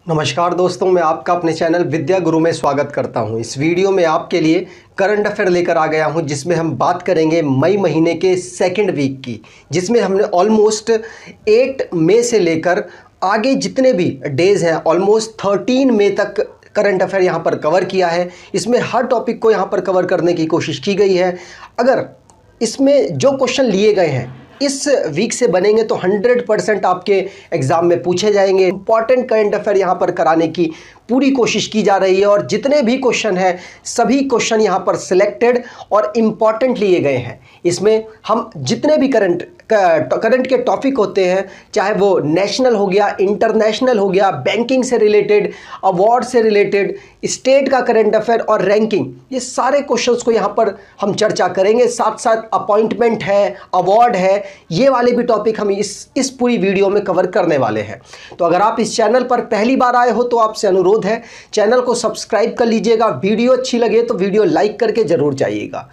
नमस्कार दोस्तों, मैं आपका अपने चैनल विद्या गुरु में स्वागत करता हूं। इस वीडियो में आपके लिए करंट अफेयर लेकर आ गया हूं, जिसमें हम बात करेंगे मई महीने के सेकंड वीक की, जिसमें हमने ऑलमोस्ट 8 मई से लेकर आगे जितने भी डेज़ हैं ऑलमोस्ट 13 मई तक करंट अफेयर यहाँ पर कवर किया है। इसमें हर टॉपिक को यहाँ पर कवर करने की कोशिश की गई है। अगर इसमें जो क्वेश्चन लिए गए हैं इस वीक से बनेंगे तो 100% आपके एग्ज़ाम में पूछे जाएंगे। इंपॉर्टेंट करंट अफेयर यहाँ पर कराने की पूरी कोशिश की जा रही है और जितने भी क्वेश्चन हैं सभी क्वेश्चन यहाँ पर सिलेक्टेड और इम्पॉर्टेंट लिए गए हैं। इसमें हम जितने भी करंट के टॉपिक होते हैं, चाहे वो नेशनल हो गया, इंटरनेशनल हो गया, बैंकिंग से रिलेटेड, अवार्ड से रिलेटेड, स्टेट का करंट अफेयर और रैंकिंग, ये सारे क्वेश्चंस को यहाँ पर हम चर्चा करेंगे। साथ साथ अपॉइंटमेंट है, अवार्ड है, ये वाले भी टॉपिक हम इस पूरी वीडियो में कवर करने वाले हैं। तो अगर आप इस चैनल पर पहली बार आए हो तो आपसे अनुरोध है चैनल को सब्सक्राइब कर लीजिएगा। वीडियो अच्छी लगे तो वीडियो लाइक करके जरूर जाइएगा।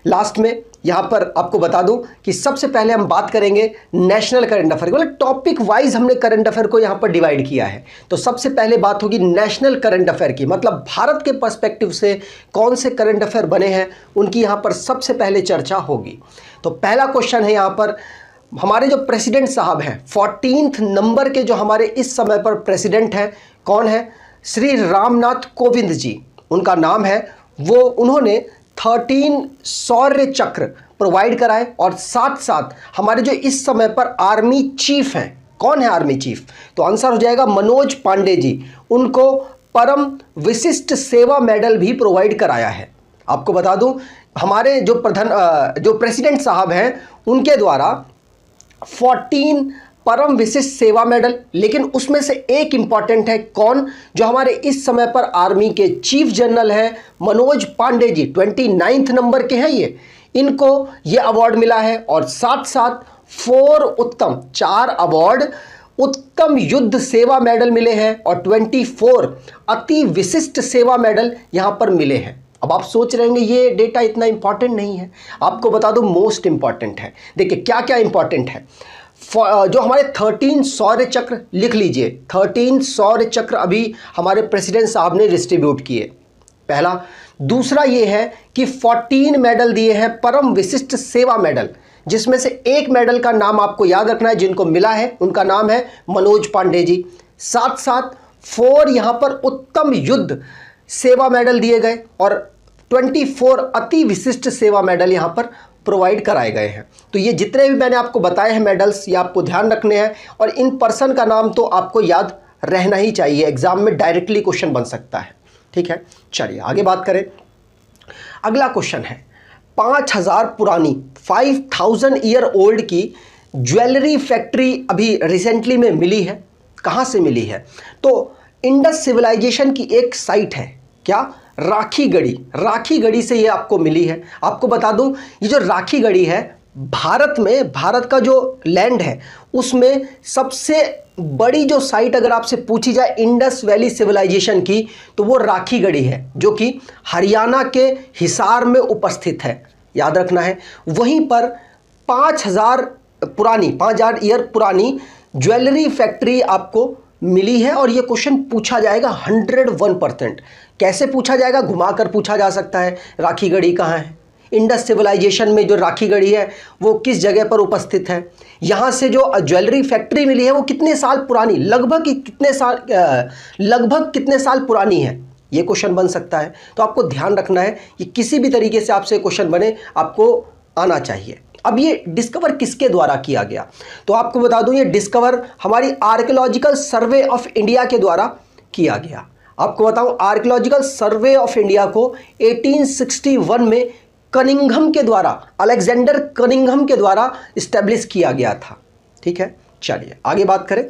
लास्ट में यहाँ पर आपको बता दूं कि सबसे पहले हम बात करेंगे नेशनल करंट अफेयर, मतलब टॉपिक वाइज हमने करंट अफेयर को यहाँ पर डिवाइड किया है। तो सबसे पहले बात होगी नेशनल करंट अफेयर की, मतलब भारत के पर्सपेक्टिव से कौन से करंट अफेयर बने हैं उनकी यहाँ पर सबसे पहले चर्चा होगी। तो पहला क्वेश्चन है यहाँ पर, हमारे जो प्रेसिडेंट साहब हैं 14th नंबर के जो हमारे इस समय पर प्रेसिडेंट हैं, कौन है? श्री रामनाथ कोविंद जी उनका नाम है। वो उन्होंने 13 शौर्य चक्र प्रोवाइड कराए और साथ साथ हमारे जो इस समय पर आर्मी चीफ हैं, कौन है आर्मी चीफ? तो आंसर हो जाएगा मनोज पांडे जी। उनको परम विशिष्ट सेवा मेडल भी प्रोवाइड कराया है। आपको बता दूं हमारे जो प्रेसिडेंट साहब हैं उनके द्वारा 14 परम विशिष्ट सेवा मेडल, लेकिन उसमें से एक इंपॉर्टेंट है, कौन? जो हमारे इस समय पर आर्मी के चीफ जनरल हैं मनोज पांडे जी, 29 नंबर के हैं ये, इनको ये अवार्ड मिला है। और साथ साथ 4 अवार्ड उत्तम युद्ध सेवा मेडल मिले हैं और 24 अति विशिष्ट सेवा मेडल यहां पर मिले हैं। अब आप सोच रहे होंगे ये डेटा इतना इंपॉर्टेंट नहीं है, आपको बता दो मोस्ट इंपॉर्टेंट है। देखिए क्या क्या इंपॉर्टेंट है। जो हमारे 13 शौर्य चक्र, लिख लीजिए 13 शौर्य चक्र अभी हमारे प्रेसिडेंट साहब ने डिस्ट्रीब्यूट किए, पहला। दूसरा ये है कि 14 मेडल दिए हैं परम विशिष्ट सेवा मेडल, जिसमें से एक मेडल का नाम आपको याद रखना है, जिनको मिला है उनका नाम है मनोज पांडे जी। साथ साथ 4 यहाँ पर उत्तम युद्ध सेवा मेडल दिए गए और 24 अति विशिष्ट सेवा मेडल यहाँ पर प्रोवाइड कराए गए हैं। तो ये जितने भी मैंने आपको बताए हैं मेडल्स, ये आपको ध्यान रखने हैं और इन पर्सन का नाम तो आपको याद रहना ही चाहिए, एग्जाम में डायरेक्टली क्वेश्चन बन सकता है। ठीक है, चलिए आगे बात करें। अगला क्वेश्चन है 5000 पुरानी 5000 ईयर ओल्ड की ज्वेलरी फैक्ट्री अभी रिसेंटली में मिली है। कहाँ से मिली है? तो इंडस सिविलाइजेशन की एक साइट है, क्या? राखी गढ़ी से ये आपको मिली है। आपको बता दूं ये जो राखी गढ़ी है भारत का जो लैंड है उसमें सबसे बड़ी जो साइट अगर आपसे पूछी जाए इंडस वैली सिविलाइजेशन की, तो वो राखी गढ़ी है, जो कि हरियाणा के हिसार में उपस्थित है, याद रखना है। वहीं पर 5000 ईयर पुरानी ज्वेलरी फैक्ट्री आपको मिली है और ये क्वेश्चन पूछा जाएगा 101%। कैसे पूछा जाएगा? घुमाकर पूछा जा सकता है। राखी गढ़ी कहाँ है? इंडस सिविलाइजेशन में जो राखी गढ़ी है वो किस जगह पर उपस्थित है? यहाँ से जो ज्वेलरी फैक्ट्री मिली है वो कितने साल पुरानी, लगभग कितने साल पुरानी है, ये क्वेश्चन बन सकता है। तो आपको ध्यान रखना है कि किसी भी तरीके से आपसे क्वेश्चन बने आपको आना चाहिए। अब ये डिस्कवर किसके द्वारा किया गया? तो आपको बता दूं ये डिस्कवर हमारी आर्कियोलॉजिकल सर्वे ऑफ इंडिया के द्वारा किया गया। आपको बताऊं आर्कियोलॉजिकल सर्वे ऑफ इंडिया को 1861 में अलेक्जेंडर कनिंघम के द्वारा इस्टेब्लिश किया गया था। ठीक है, चलिए आगे बात करें।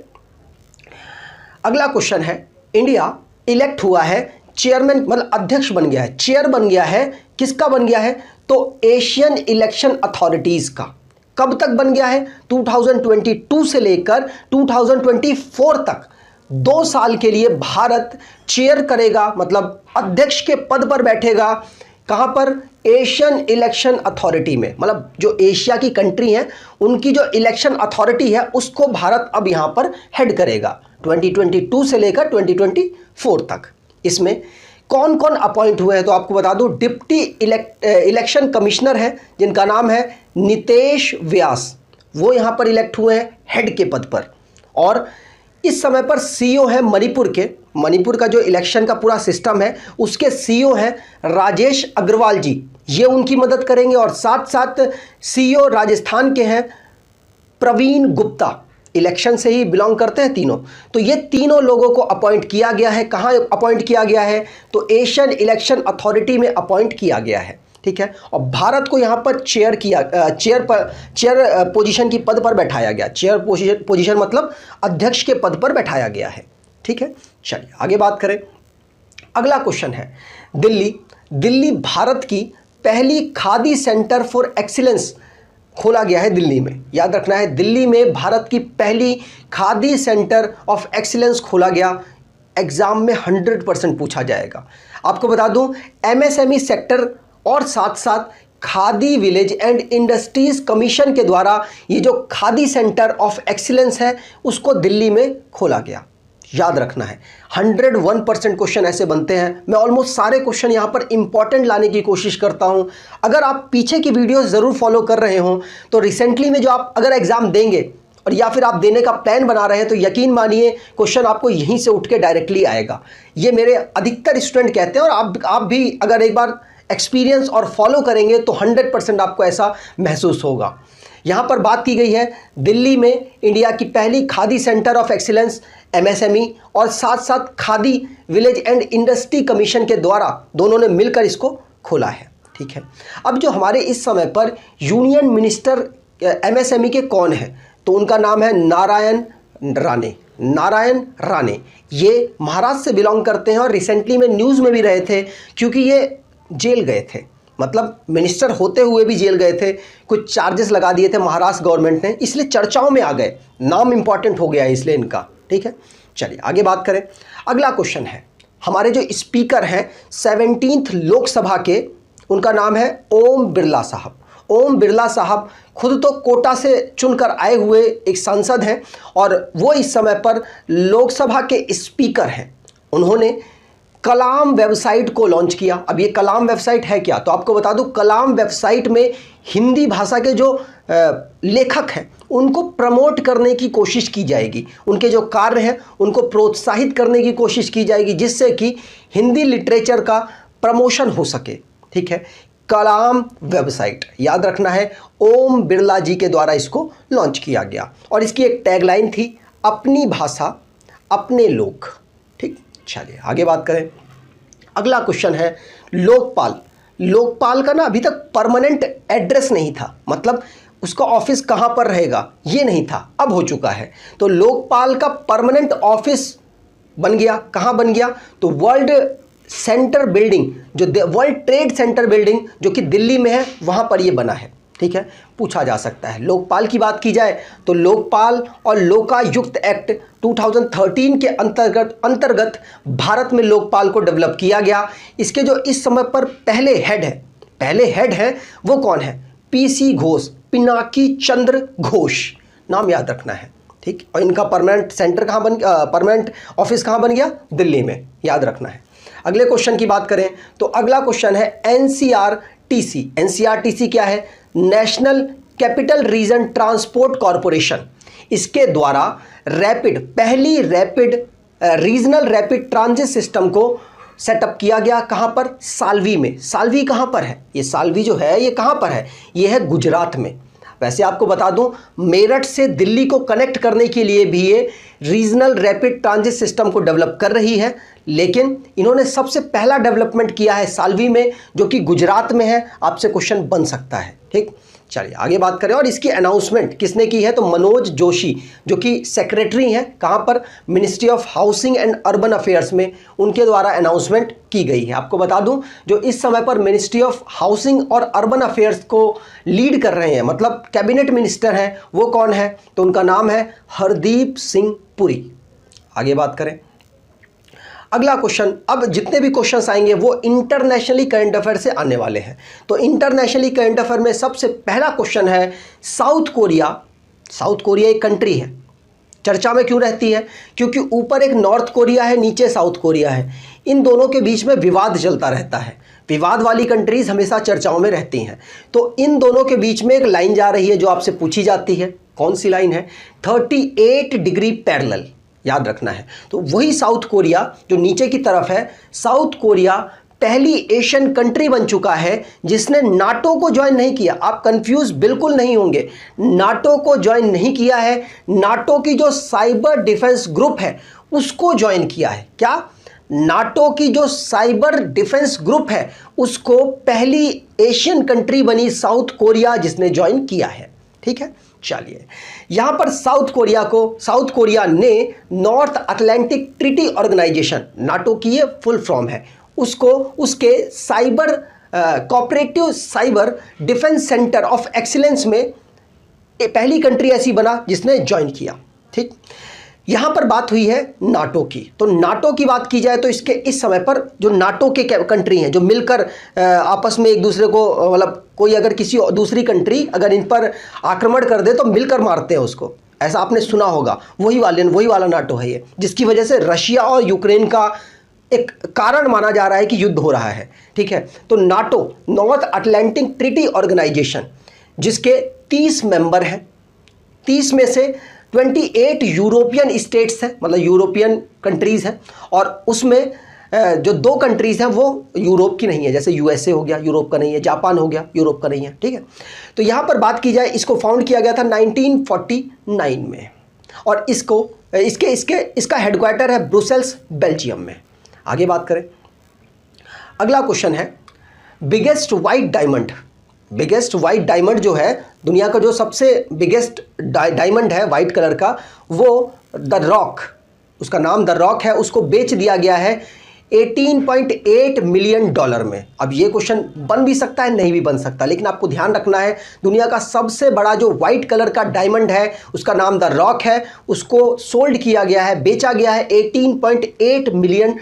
अगला क्वेश्चन है, इंडिया इलेक्ट हुआ है चेयरमैन, मतलब अध्यक्ष बन गया है, चेयर बन गया है, किसका बन गया है? तो एशियन इलेक्शन अथॉरिटीज का। कब तक बन गया है? 2022 से लेकर 2024 तक 2 साल के लिए भारत चेयर करेगा, मतलब अध्यक्ष के पद पर बैठेगा। कहां पर? एशियन इलेक्शन अथॉरिटी में, मतलब जो एशिया की कंट्री है उनकी जो इलेक्शन अथॉरिटी है उसको भारत अब यहाँ पर हेड करेगा 2022 से लेकर 2024 तक। इसमें कौन कौन अपॉइंट हुए हैं तो आपको बता दूं, डिप्टी इलेक्शन कमिश्नर हैं जिनका नाम है नितेश व्यास, वो यहाँ पर इलेक्ट हुए हैं हेड के पद पर। और इस समय पर सीईओ है मणिपुर का जो इलेक्शन का पूरा सिस्टम है उसके सीईओ हैं राजेश अग्रवाल जी, ये उनकी मदद करेंगे। और साथ साथ सीईओ राजस्थान के हैं प्रवीण गुप्ता, इलेक्शन से ही बिलोंग करते हैं तीनों। तो ये तीनों लोगों को अपॉइंट किया गया है। कहाँ अपॉइंट किया गया है तो एशियन इलेक्शन अथॉरिटी में अपॉइंट किया गया है, ठीक है। और भारत को यहाँ पर चेयर पोजीशन की पद पर बैठाया गया। चेयर पोजीशन मतलब अध्यक्ष के पद पर बैठाया गया है, ठीक है। चलिए आगे बात करें। अगला क्वेश्चन है दिल्ली भारत की पहली खादी सेंटर फॉर एक्सीलेंस खोला गया है दिल्ली में। याद रखना है, दिल्ली में भारत की पहली खादी सेंटर ऑफ एक्सीलेंस खोला गया। एग्जाम में 100% पूछा जाएगा। आपको बता दूं, एमएसएमई सेक्टर और साथ साथ khadi village and industries commission के द्वारा ये जो खादी सेंटर ऑफ एक्सीलेंस है उसको दिल्ली में खोला गया। याद रखना है, 101% क्वेश्चन ऐसे बनते हैं। मैं ऑलमोस्ट सारे क्वेश्चन यहाँ पर इंपॉर्टेंट लाने की कोशिश करता हूँ। अगर आप पीछे की वीडियो ज़रूर फॉलो कर रहे हो तो रिसेंटली में जो आप अगर एग्ज़ाम देंगे और या फिर आप देने का प्लान बना रहे हैं तो यकीन मानिए क्वेश्चन आपको यहीं से उठ के डायरेक्टली आएगा। ये मेरे अधिकतर स्टूडेंट कहते हैं और आप भी अगर एक बार एक्सपीरियंस और फॉलो करेंगे तो 100% आपको ऐसा महसूस होगा। यहाँ पर बात की गई है दिल्ली में इंडिया की पहली khadi centre of excellence MSME और साथ साथ khadi village and industry commission के द्वारा दोनों ने मिलकर इसको खोला है, ठीक है। अब जो हमारे इस समय पर यूनियन मिनिस्टर एमएसएमई के कौन है तो उनका नाम है नारायण राणे। ये महाराष्ट्र से बिलोंग करते हैं और रिसेंटली में न्यूज़ में भी रहे थे क्योंकि ये जेल गए थे, मतलब मिनिस्टर होते हुए भी जेल गए थे। कुछ चार्जेस लगा दिए थे महाराष्ट्र गवर्नमेंट ने, इसलिए चर्चाओं में आ गए। नाम इंपॉर्टेंट हो गया है इसलिए इनका, ठीक है। चलिए आगे बात करें। अगला क्वेश्चन है, हमारे जो स्पीकर हैं 17th लोकसभा के, उनका नाम है ओम बिरला साहब। ओम बिरला साहब खुद तो कोटा से चुनकर आए हुए एक सांसद हैं और वो इस समय पर लोकसभा के स्पीकर हैं। उन्होंने कलाम वेबसाइट को लॉन्च किया। अब ये कलाम वेबसाइट है क्या तो आपको बता दूं, कलाम वेबसाइट में हिंदी भाषा के जो लेखक हैं उनको प्रमोट करने की कोशिश की जाएगी। उनके जो कार्य हैं उनको प्रोत्साहित करने की कोशिश की जाएगी जिससे कि हिंदी लिटरेचर का प्रमोशन हो सके, ठीक है। कलाम वेबसाइट याद रखना है, ओम बिरला जी के द्वारा इसको लॉन्च किया गया और इसकी एक टैगलाइन थी, अपनी भाषा अपने लोग, ठीक। चलिए आगे बात करें। अगला क्वेश्चन है लोकपाल का ना अभी तक परमानेंट एड्रेस नहीं था, मतलब उसका ऑफिस कहाँ पर रहेगा ये नहीं था, अब हो चुका है। तो लोकपाल का परमानेंट ऑफिस बन गया। कहाँ बन गया तो वर्ल्ड ट्रेड सेंटर बिल्डिंग जो कि दिल्ली में है वहाँ पर ये बना है, ठीक है। पूछा जा सकता है। लोकपाल की बात की जाए तो लोकपाल और लोकायुक्त एक्ट 2013 के अंतर्गत भारत में लोकपाल को डेवलप किया गया। इसके जो इस समय पर पहले हेड है वो कौन है, पीसी घोष, पिनाकी चंद्र घोष, नाम याद रखना है, ठीक। और इनका परमानेंट ऑफिस कहाँ बन गया, दिल्ली में, याद रखना है। अगले क्वेश्चन की बात करें तो अगला क्वेश्चन है एनसीआरटीसी क्या है, national capital region transport corporation. इसके द्वारा पहली रीजनल रैपिड ट्रांजिट सिस्टम को सेटअप किया गया। कहाँ पर, साल्वी में। साल्वी कहाँ पर है, ये साल्वी जो है ये कहाँ पर है, ये है गुजरात में। वैसे आपको बता दूं, मेरठ से दिल्ली को कनेक्ट करने के लिए भी ये रीजनल रैपिड ट्रांजिट सिस्टम को डेवलप कर रही है, लेकिन इन्होंने सबसे पहला डेवलपमेंट किया है साल्वी में जो कि गुजरात में है। आपसे क्वेश्चन बन सकता है, ठीक। चलिए आगे बात करें। और इसकी अनाउंसमेंट किसने की है तो मनोज जोशी जो कि सेक्रेटरी हैं, कहाँ पर, ministry of housing and urban affairs में, उनके द्वारा अनाउंसमेंट की गई है। आपको बता दूं, जो इस समय पर मिनिस्ट्री ऑफ हाउसिंग और अर्बन अफेयर्स को लीड कर रहे हैं, मतलब कैबिनेट मिनिस्टर हैं, वो कौन है तो उनका नाम है हरदीप सिंह पुरी। आगे बात करें। अगला क्वेश्चन, अब जितने भी क्वेश्चंस आएंगे वो इंटरनेशनली करंट अफेयर से आने वाले हैं। तो इंटरनेशनली करंट अफेयर में सबसे पहला क्वेश्चन है, साउथ कोरिया एक कंट्री है, चर्चा में क्यों रहती है? क्योंकि ऊपर एक नॉर्थ कोरिया है, नीचे साउथ कोरिया है, इन दोनों के बीच में विवाद चलता रहता है। विवाद वाली कंट्रीज हमेशा चर्चाओं में रहती हैं। तो इन दोनों के बीच में एक लाइन जा रही है जो आपसे पूछी जाती है। कौन सी लाइन है? 38 डिग्री पैरेलल, याद रखना है। तो वही साउथ कोरिया जो नीचे की तरफ है, साउथ कोरिया पहली एशियन कंट्री बन चुका है जिसने नाटो को ज्वाइन नहीं किया। आप कंफ्यूज बिल्कुल नहीं होंगे, नाटो को ज्वाइन नहीं किया है, नाटो की जो साइबर डिफेंस ग्रुप है उसको ज्वाइन किया है। क्या? नाटो की जो साइबर डिफेंस ग्रुप है उसको पहली एशियन कंट्री बनी साउथ कोरिया जिसने ज्वाइन किया है। ठीक है, चलिए यहां पर साउथ कोरिया ने North Atlantic Treaty Organization, NATO की ये फुल फॉर्म है, उसको उसके cyber cooperative cyber defence centre of excellence में पहली कंट्री ऐसी बना जिसने ज्वाइन किया। ठीक, यहां पर बात हुई है नाटो की। तो नाटो की बात की जाए तो इसके इस समय पर जो नाटो के कंट्री हैं जो मिलकर आपस में एक दूसरे को, मतलब कोई अगर किसी दूसरी कंट्री अगर इन पर आक्रमण कर दे तो मिलकर मारते हैं उसको, ऐसा आपने सुना होगा। वही वाला नाटो है ये, जिसकी वजह से रशिया और यूक्रेन का एक कारण माना जा रहा है कि युद्ध हो रहा है। ठीक है, तो NATO North Atlantic Treaty Organization जिसके 30 मेंबर हैं, 30 में से 28 यूरोपियन स्टेट्स हैं, मतलब यूरोपियन कंट्रीज़ हैं, और उसमें जो 2 कंट्रीज़ हैं वो यूरोप की नहीं है, जैसे यूएसए हो गया, यूरोप का नहीं है, जापान हो गया, यूरोप का नहीं है। ठीक है, तो यहाँ पर बात की जाए, इसको फाउंड किया गया था 1949 में, और इसका हेडक्वार्टर है ब्रुसेल्स, बेल्जियम में। आगे बात करें, अगला क्वेश्चन है, बिगेस्ट वाइट डायमंड जो है, दुनिया का जो सबसे बिगेस्ट डायमंड है वाइट कलर का, वो द रॉक, उसका नाम द रॉक है, उसको बेच दिया गया है $18.8 मिलियन में। अब ये क्वेश्चन बन भी सकता है, नहीं भी बन सकता, लेकिन आपको ध्यान रखना है दुनिया का सबसे बड़ा जो वाइट कलर का डायमंड है उसका नाम द रॉक है, उसको सोल्ड किया गया है, बेचा गया है $18.8 मिलियन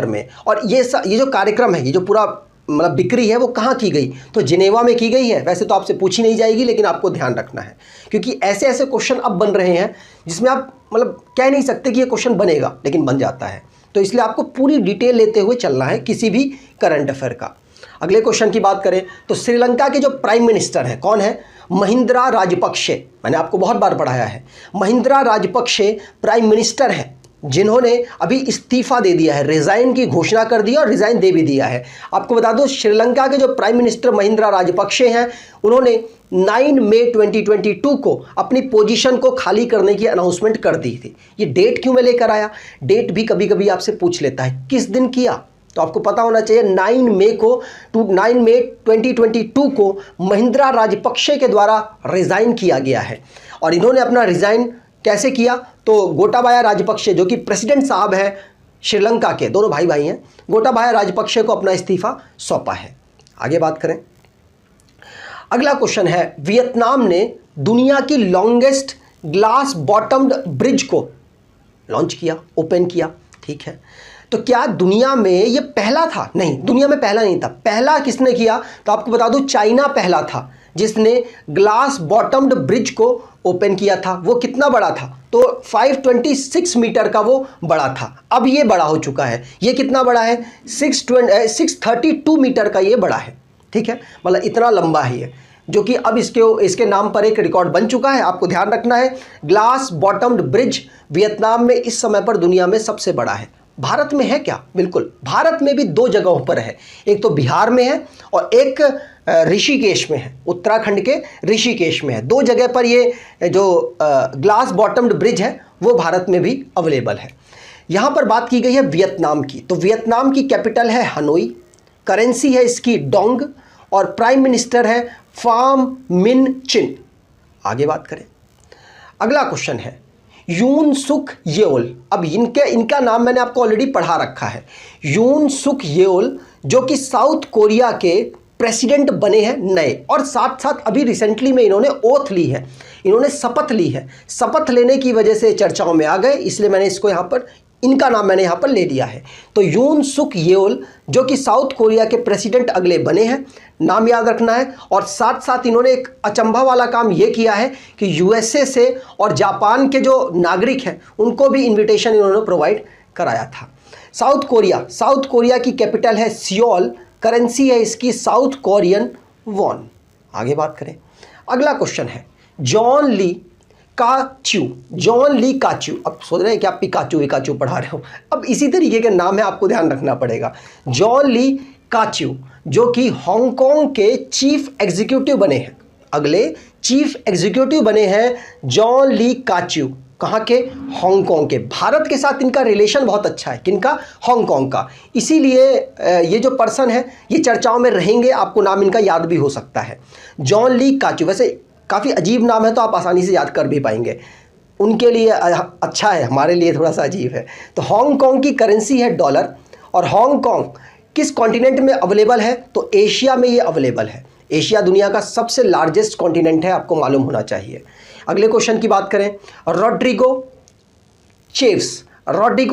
में। और ये जो कार्यक्रम है, ये जो पूरा मतलब बिक्री है वो कहाँ की गई? तो जिनेवा में की गई है। वैसे तो आपसे पूछी नहीं जाएगी, लेकिन आपको ध्यान रखना है क्योंकि ऐसे ऐसे क्वेश्चन अब बन रहे हैं जिसमें आप मतलब कह नहीं सकते कि ये क्वेश्चन बनेगा, लेकिन बन जाता है। तो इसलिए आपको पूरी डिटेल लेते हुए चलना है किसी भी करंट अफेयर का। अगले क्वेश्चन की बात करें तो श्रीलंका के जो प्राइम मिनिस्टर हैं, कौन है? महिंद्रा राजपक्षे। मैंने आपको बहुत बार पढ़ाया है, महिंद्रा राजपक्षे प्राइम मिनिस्टर हैं जिन्होंने अभी इस्तीफा दे दिया है, रिज़ाइन की घोषणा कर दी और रिज़ाइन दे भी दिया है। आपको बता दो, श्रीलंका के जो प्राइम मिनिस्टर महिंद्रा राजपक्षे हैं उन्होंने 9 मई 2022 को अपनी पोजीशन को खाली करने की अनाउंसमेंट कर दी थी। ये डेट क्यों मैं लेकर आया? डेट भी कभी कभी आपसे पूछ लेता है, किस दिन किया, तो आपको पता होना चाहिए। 9 मई 2022 को महिंद्रा राजपक्षे के द्वारा रिज़ाइन किया गया है। और इन्होंने अपना रिज़ाइन कैसे किया? तो गोटाबाया राजपक्षे जो कि प्रेसिडेंट साहब हैं श्रीलंका के, दोनों भाई हैं, गोटाबाया राजपक्षे को अपना इस्तीफा सौंपा है। आगे बात करें, अगला क्वेश्चन है, वियतनाम ने दुनिया की लॉन्गेस्ट ग्लास बॉटम्ड ब्रिज को लॉन्च किया, ओपन किया। ठीक है, तो क्या दुनिया में ये पहला था? नहीं, दुनिया में पहला नहीं था। पहला किसने किया? तो आपको बता दूं, चाइना पहला था जिसने ग्लास बॉटम्ड ब्रिज को ओपन किया था। वो कितना बड़ा था? तो 526 मीटर का वो बड़ा था। अब ये बड़ा हो चुका है। ये कितना बड़ा है? 632 मीटर का ये बड़ा है। ठीक है, मतलब इतना लंबा है ये, जो कि अब इसके नाम पर एक रिकॉर्ड बन चुका है। आपको ध्यान रखना है, ग्लास बॉटम्ड ब्रिज वियतनाम में इस समय पर दुनिया में सबसे बड़ा है। भारत में है क्या? बिल्कुल, भारत में भी 2 जगहों पर है, एक तो बिहार में है और एक ऋषिकेश में है, उत्तराखंड के ऋषिकेश में है। 2 जगह पर ये जो ग्लास बॉटम्ड ब्रिज है वो भारत में भी अवेलेबल है। यहाँ पर बात की गई है वियतनाम की, तो वियतनाम की कैपिटल है हनोई, करेंसी है इसकी डोंग, और प्राइम मिनिस्टर है फाम मिन चिन। आगे बात करें, अगला क्वेश्चन है यून सुक येओल। अब इनका नाम मैंने आपको ऑलरेडी पढ़ा रखा है। यून सुक येओल जो कि साउथ कोरिया के प्रेसिडेंट बने हैं नए, और साथ साथ अभी रिसेंटली में इन्होंने ओथ ली है, इन्होंने शपथ ली है। शपथ लेने की वजह से चर्चाओं में आ गए, इसलिए मैंने इसको यहाँ पर इनका नाम मैंने यहाँ पर ले लिया है। तो यून सुक येओल जो कि साउथ कोरिया के प्रेसिडेंट अगले बने हैं, नाम याद रखना है। और साथ साथ इन्होंने एक अचंभा वाला काम ये किया है कि यूएसए से और जापान के जो नागरिक हैं उनको भी इन्विटेशन इन्होंने प्रोवाइड कराया था। साउथ कोरिया की कैपिटल है सियोल, करेंसी है इसकी साउथ कोरियन वॉन। आगे बात करें, अगला क्वेश्चन है जॉन ली काच्यू। अब सोच रहे हैं कि आप पिकाचू पढ़ा रहे हो, अब इसी तरीके के नाम है, आपको ध्यान रखना पड़ेगा। जॉन ली काच्यू जो कि हांगकांग के चीफ एग्जीक्यूटिव बने हैं, अगले चीफ एग्जीक्यूटिव बने हैं जॉन ली काच्यू। कहाँ के? हांगकांग के। भारत के साथ इनका रिलेशन बहुत अच्छा है, किनका? हांगकांग का। इसीलिए ये जो पर्सन है ये चर्चाओं में रहेंगे, आपको नाम इनका याद भी हो सकता है, जॉन ली काच्यू। वैसे काफ़ी अजीब नाम है तो आप आसानी से याद कर भी पाएंगे, उनके लिए अच्छा है, हमारे लिए थोड़ा सा अजीब है। तो हांगकांग की करेंसी है डॉलर, और हांगकांग किस कॉन्टिनेंट में अवेलेबल है? तो एशिया में ये अवेलेबल है। एशिया दुनिया का सबसे लार्जेस्ट कॉन्टिनेंट है, आपको मालूम होना चाहिए। अगले क्वेश्चन की बात करें, रोड्रिगो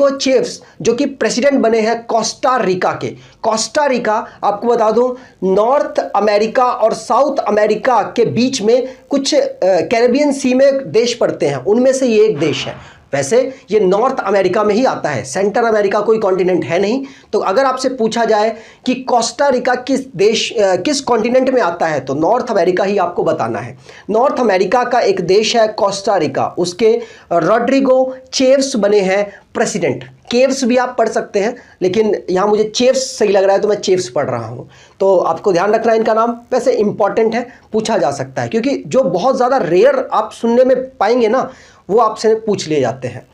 चेव्स जो कि प्रेसिडेंट बने हैं कोस्टा रिका के। कोस्टा रिका आपको बता दूं नॉर्थ अमेरिका और साउथ अमेरिका के बीच में कुछ कैरेबियन सी में देश पड़ते हैं, उनमें से ये एक देश है। वैसे ये नॉर्थ अमेरिका में ही आता है, सेंट्रल अमेरिका कोई कॉन्टिनेंट है नहीं। तो अगर आपसे पूछा जाए कि कोस्टा रिका किस कॉन्टिनेंट में आता है तो नॉर्थ अमेरिका ही आपको बताना है। नॉर्थ अमेरिका का एक देश है कोस्टा रिका, उसके रोड्रिगो चेव्स बने हैं प्रेसिडेंट। केव्स भी आप पढ़ सकते हैं, लेकिन यहाँ मुझे चेव्स सही लग रहा है तो मैं चेव्स पढ़ रहा हूँ। तो आपको ध्यान रखना है इनका नाम, वैसे इंपॉर्टेंट है, पूछा जा सकता है, क्योंकि जो बहुत ज़्यादा रेयर आप सुनने में पाएंगे ना वो आपसे पूछ लिए जाते हैं।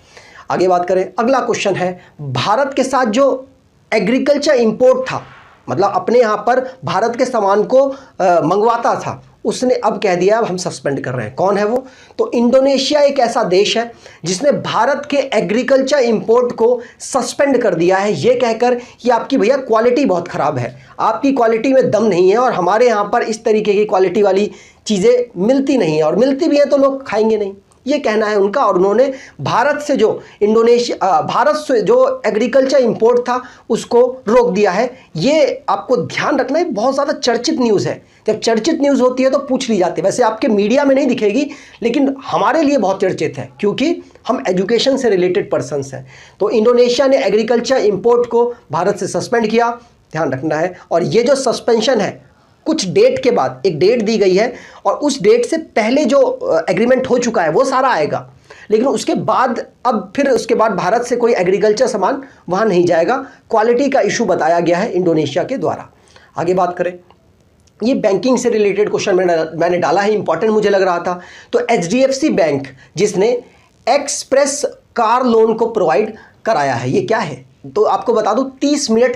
आगे बात करें, अगला क्वेश्चन है भारत के साथ जो एग्रीकल्चर इंपोर्ट था, मतलब अपने यहाँ पर भारत के सामान को मंगवाता था, उसने अब कह दिया अब हम सस्पेंड कर रहे हैं। कौन है वो? तो इंडोनेशिया एक ऐसा देश है जिसने भारत के एग्रीकल्चर इंपोर्ट को सस्पेंड कर दिया है, ये कहकर कि आपकी भैया क्वालिटी बहुत ख़राब है, आपकी क्वालिटी में दम नहीं है और हमारे यहाँ पर इस तरीके की क्वालिटी वाली चीज़ें मिलती नहीं है, और मिलती भी हैं तो लोग खाएंगे नहीं, ये कहना है उनका। और उन्होंने भारत से जो एग्रीकल्चर इंपोर्ट था उसको रोक दिया है। ये आपको ध्यान रखना है, बहुत ज़्यादा चर्चित न्यूज़ है। जब चर्चित न्यूज़ होती है तो पूछ ली जाती है, वैसे आपके मीडिया में नहीं दिखेगी लेकिन हमारे लिए बहुत चर्चित है क्योंकि हम एजुकेशन से रिलेटेड पर्सन्स हैं। तो इंडोनेशिया ने एग्रीकल्चर इंपोर्ट को भारत से सस्पेंड किया, ध्यान रखना है। और ये जो सस्पेंशन है कुछ डेट के बाद, एक डेट दी गई है और उस डेट से पहले जो एग्रीमेंट हो चुका है वो सारा आएगा, लेकिन उसके बाद उसके बाद भारत से कोई एग्रीकल्चर सामान वहाँ नहीं जाएगा। क्वालिटी का इशू बताया गया है इंडोनेशिया के द्वारा। आगे बात करें, ये बैंकिंग से रिलेटेड क्वेश्चन मैंने डाला है, इंपॉर्टेंट मुझे लग रहा था। तो HDFC बैंक जिसने एक्सप्रेस कार लोन को प्रोवाइड कराया है, ये क्या है? तो आपको बता दूं 30 मिनट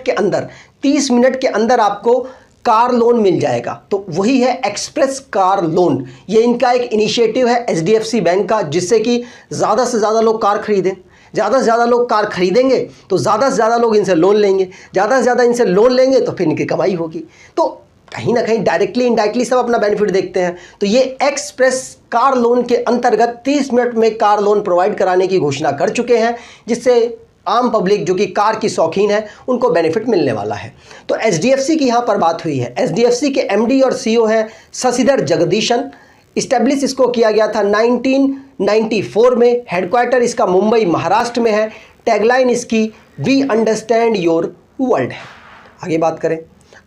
के अंदर आपको कार लोन मिल जाएगा, तो वही है एक्सप्रेस कार लोन। ये इनका एक इनिशिएटिव है HDFC बैंक का, जिससे कि ज़्यादा से ज़्यादा लोग कार खरीदें। ज़्यादा से ज़्यादा लोग कार खरीदेंगे तो ज़्यादा से ज़्यादा लोग इनसे लोन लेंगे, ज़्यादा से ज़्यादा इनसे लोन लेंगे तो फिर इनकी कमाई होगी। तो कहीं ना कहीं डायरेक्टली इनडायरेक्टली सब अपना बेनिफिट देखते हैं। तो ये एक्सप्रेस कार लोन के अंतर्गत 30 मिनट में कार लोन प्रोवाइड कराने की घोषणा कर चुके हैं, जिससे आम पब्लिक जो कि कार की शौकीन है उनको बेनिफिट मिलने वाला है। तो HDFC की यहाँ पर बात हुई है। HDFC के MD और CEO है शशिधर जगदीशन। इस्टेब्लिश इसको किया गया था 1994 में। हेडक्वार्टर इसका मुंबई महाराष्ट्र में है। टैगलाइन इसकी वी अंडरस्टैंड योर वर्ल्ड है। आगे बात करें,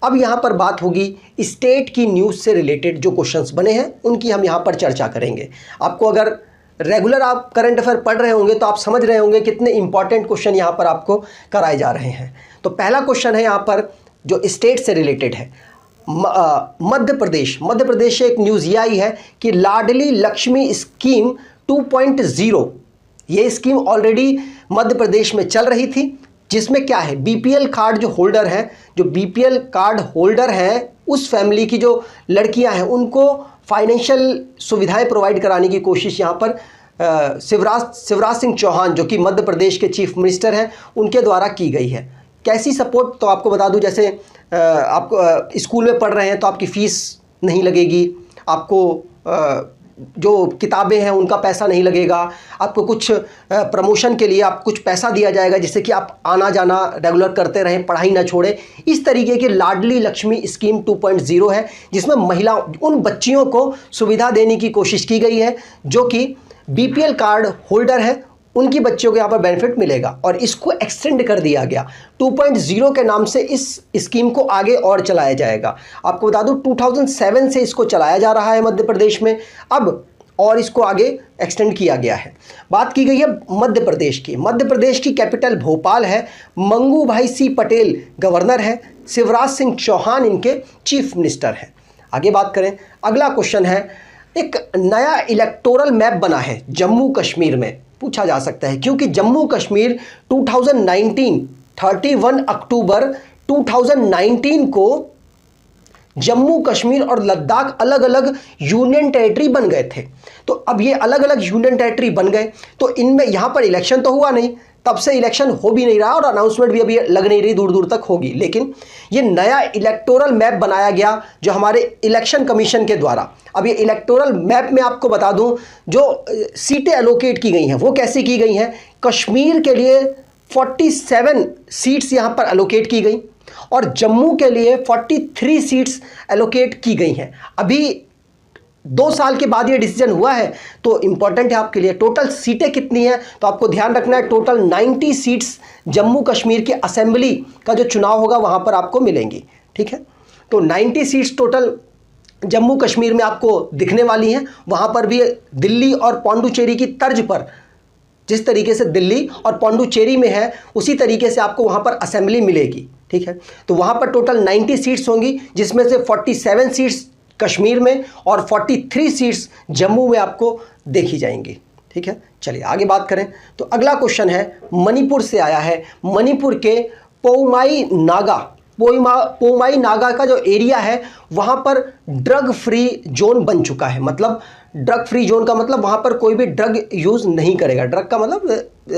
अब यहाँ पर बात होगी स्टेट की न्यूज़ से रिलेटेड जो क्वेश्चंस बने हैं उनकी हम यहाँ पर चर्चा करेंगे। आपको अगर रेगुलर आप करंट अफेयर पढ़ रहे होंगे तो आप समझ रहे होंगे कितने इंपॉर्टेंट क्वेश्चन यहाँ पर आपको कराए जा रहे हैं। तो पहला क्वेश्चन है यहाँ पर जो स्टेट से रिलेटेड है, मध्य प्रदेश से एक न्यूज़ ये आई है कि लाडली लक्ष्मी स्कीम 2.0, ये स्कीम ऑलरेडी मध्य प्रदेश में चल रही थी, जिसमें क्या है BPL कार्ड जो BPL कार्ड होल्डर हैं उस फैमिली की जो लड़कियां हैं उनको फाइनेंशियल सुविधाएं प्रोवाइड कराने की कोशिश यहाँ पर शिवराज सिंह चौहान जो कि मध्य प्रदेश के चीफ मिनिस्टर हैं उनके द्वारा की गई है। कैसी सपोर्ट? तो आपको बता दूं, जैसे आप स्कूल में पढ़ रहे हैं तो आपकी फ़ीस नहीं लगेगी, आपको जो किताबें हैं उनका पैसा नहीं लगेगा, आपको कुछ प्रमोशन के लिए आप कुछ पैसा दिया जाएगा जिससे कि आप आना जाना रेगुलर करते रहें, पढ़ाई ना छोड़ें। इस तरीके की लाडली लक्ष्मी स्कीम 2.0 है जिसमें महिला उन बच्चियों को सुविधा देने की कोशिश की गई है जो कि बीपीएल कार्ड होल्डर है, उनकी बच्चियों को यहाँ पर बेनिफिट मिलेगा और इसको एक्सटेंड कर दिया गया 2.0 के नाम से। इस स्कीम को आगे और चलाया जाएगा। आपको बता दूं 2007 से इसको चलाया जा रहा है मध्य प्रदेश में, अब और इसको आगे एक्सटेंड किया गया है। बात की गई है मध्य प्रदेश की। मध्य प्रदेश की कैपिटल भोपाल है, मंगू भाई सी पटेल गवर्नर है, शिवराज सिंह चौहान इनके चीफ मिनिस्टर हैं। आगे बात करें, अगला क्वेश्चन है, एक नया इलेक्टोरल मैप बना है जम्मू कश्मीर में, पूछा जा सकता है क्योंकि जम्मू कश्मीर 2019 31 अक्टूबर 2019 को जम्मू कश्मीर और लद्दाख अलग अलग यूनियन टेरिटरी बन गए थे। तो अब ये अलग अलग यूनियन टेरिटरी बन गए तो इनमें यहाँ पर इलेक्शन तो हुआ नहीं, तब से इलेक्शन हो भी नहीं रहा और अनाउंसमेंट भी अभी लग नहीं रही दूर दूर तक होगी। लेकिन ये नया इलेक्टोरल मैप बनाया गया जो हमारे इलेक्शन कमीशन के द्वारा। अब ये इलेक्टोरल मैप में आपको बता दूं जो सीटें एलोकेट की गई हैं वो कैसे की गई हैं। कश्मीर के लिए 47 सीट्स यहाँ पर एलोकेट की गई और जम्मू के लिए 43 सीट्स एलोकेट की गई हैं। अभी 2 साल के बाद ये डिसीजन हुआ है तो इंपॉर्टेंट है आपके लिए। टोटल सीटें कितनी हैं तो आपको ध्यान रखना है, टोटल 90 सीट्स जम्मू कश्मीर के असेंबली का जो चुनाव होगा वहां पर आपको मिलेंगी। ठीक है, तो 90 सीट्स टोटल जम्मू कश्मीर में आपको दिखने वाली हैं। वहां पर भी दिल्ली और पौंडुचेरी की तर्ज पर, जिस तरीके से दिल्ली और पौंडुचेरी में है उसी तरीके से आपको वहां पर असेंबली मिलेगी। ठीक है, तो वहां पर टोटल 90 सीट्स होंगी जिसमें से 47 सीट्स कश्मीर में और 43 सीट्स जम्मू में आपको देखी जाएंगी। ठीक है, चलिए आगे बात करें तो अगला क्वेश्चन है मणिपुर से आया है। मणिपुर के पोमाई नागा का जो एरिया है वहां पर ड्रग फ्री जोन बन चुका है। मतलब ड्रग फ्री जोन का मतलब वहां पर कोई भी ड्रग यूज नहीं करेगा। ड्रग का मतलब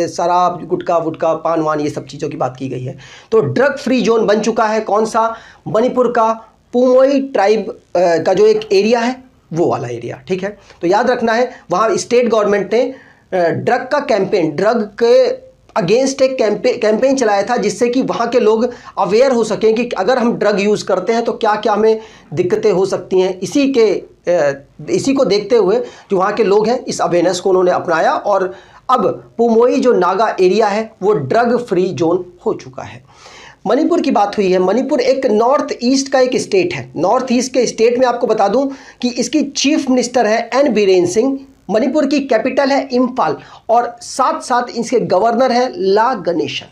शराब, गुटखा वुटखा, पान वान, ये सब चीज़ों की बात की गई है। तो ड्रग फ्री जोन बन चुका है। कौन सा? मणिपुर का पोमोई ट्राइब का जो एक एरिया है वो वाला एरिया। ठीक है, तो याद रखना है वहाँ स्टेट गवर्नमेंट ने ड्रग का कैंपेन, ड्रग के अगेंस्ट एक कैंपेन चलाया था जिससे कि वहाँ के लोग अवेयर हो सकें कि अगर हम ड्रग यूज़ करते हैं तो क्या क्या हमें दिक्कतें हो सकती हैं। इसी को देखते हुए जो वहाँ के लोग हैं इस अवेयरनेस को उन्होंने अपनाया और अब पोमोई जो नागा एरिया है वो ड्रग फ्री जोन हो चुका है। मणिपुर की बात हुई है। मणिपुर एक नॉर्थ ईस्ट का एक स्टेट है। नॉर्थ ईस्ट के स्टेट में आपको बता दूं कि इसकी चीफ मिनिस्टर है एन बीरेन सिंह। मणिपुर की कैपिटल है इम्फाल और साथ साथ इसके गवर्नर है ला गणेशन।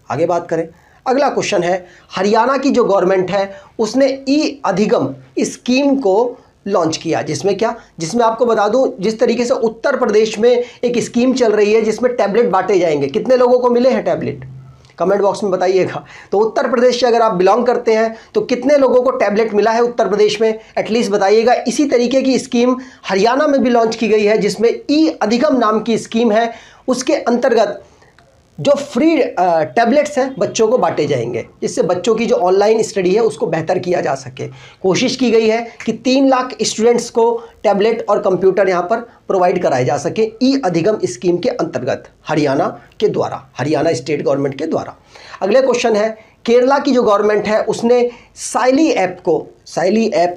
आगे बात करें, अगला क्वेश्चन है हरियाणा की जो गवर्नमेंट है उसने ई अधिगम स्कीम को लॉन्च किया। जिसमें आपको बता दूं जिस तरीके से उत्तर प्रदेश में एक स्कीम चल रही है जिसमें टैबलेट बांटे जाएंगे। कितने लोगों को मिले हैं टैबलेट? कमेंट बॉक्स में बताइएगा। तो उत्तर प्रदेश से अगर आप बिलोंग करते हैं तो कितने लोगों को टैबलेट मिला है उत्तर प्रदेश में, एटलीस्ट बताइएगा। इसी तरीके की स्कीम हरियाणा में भी लॉन्च की गई है जिसमें ई अधिगम नाम की स्कीम है। उसके अंतर्गत जो फ्री टैबलेट्स हैं बच्चों को बांटे जाएंगे जिससे बच्चों की जो ऑनलाइन स्टडी है उसको बेहतर किया जा सके। कोशिश की गई है कि 3 लाख स्टूडेंट्स को टैबलेट और कंप्यूटर यहाँ पर प्रोवाइड कराए जा सके ई अधिगम स्कीम के अंतर्गत हरियाणा के द्वारा, हरियाणा स्टेट गवर्नमेंट के द्वारा। अगले क्वेश्चन है केरला की जो गवर्नमेंट है उसने साइली ऐप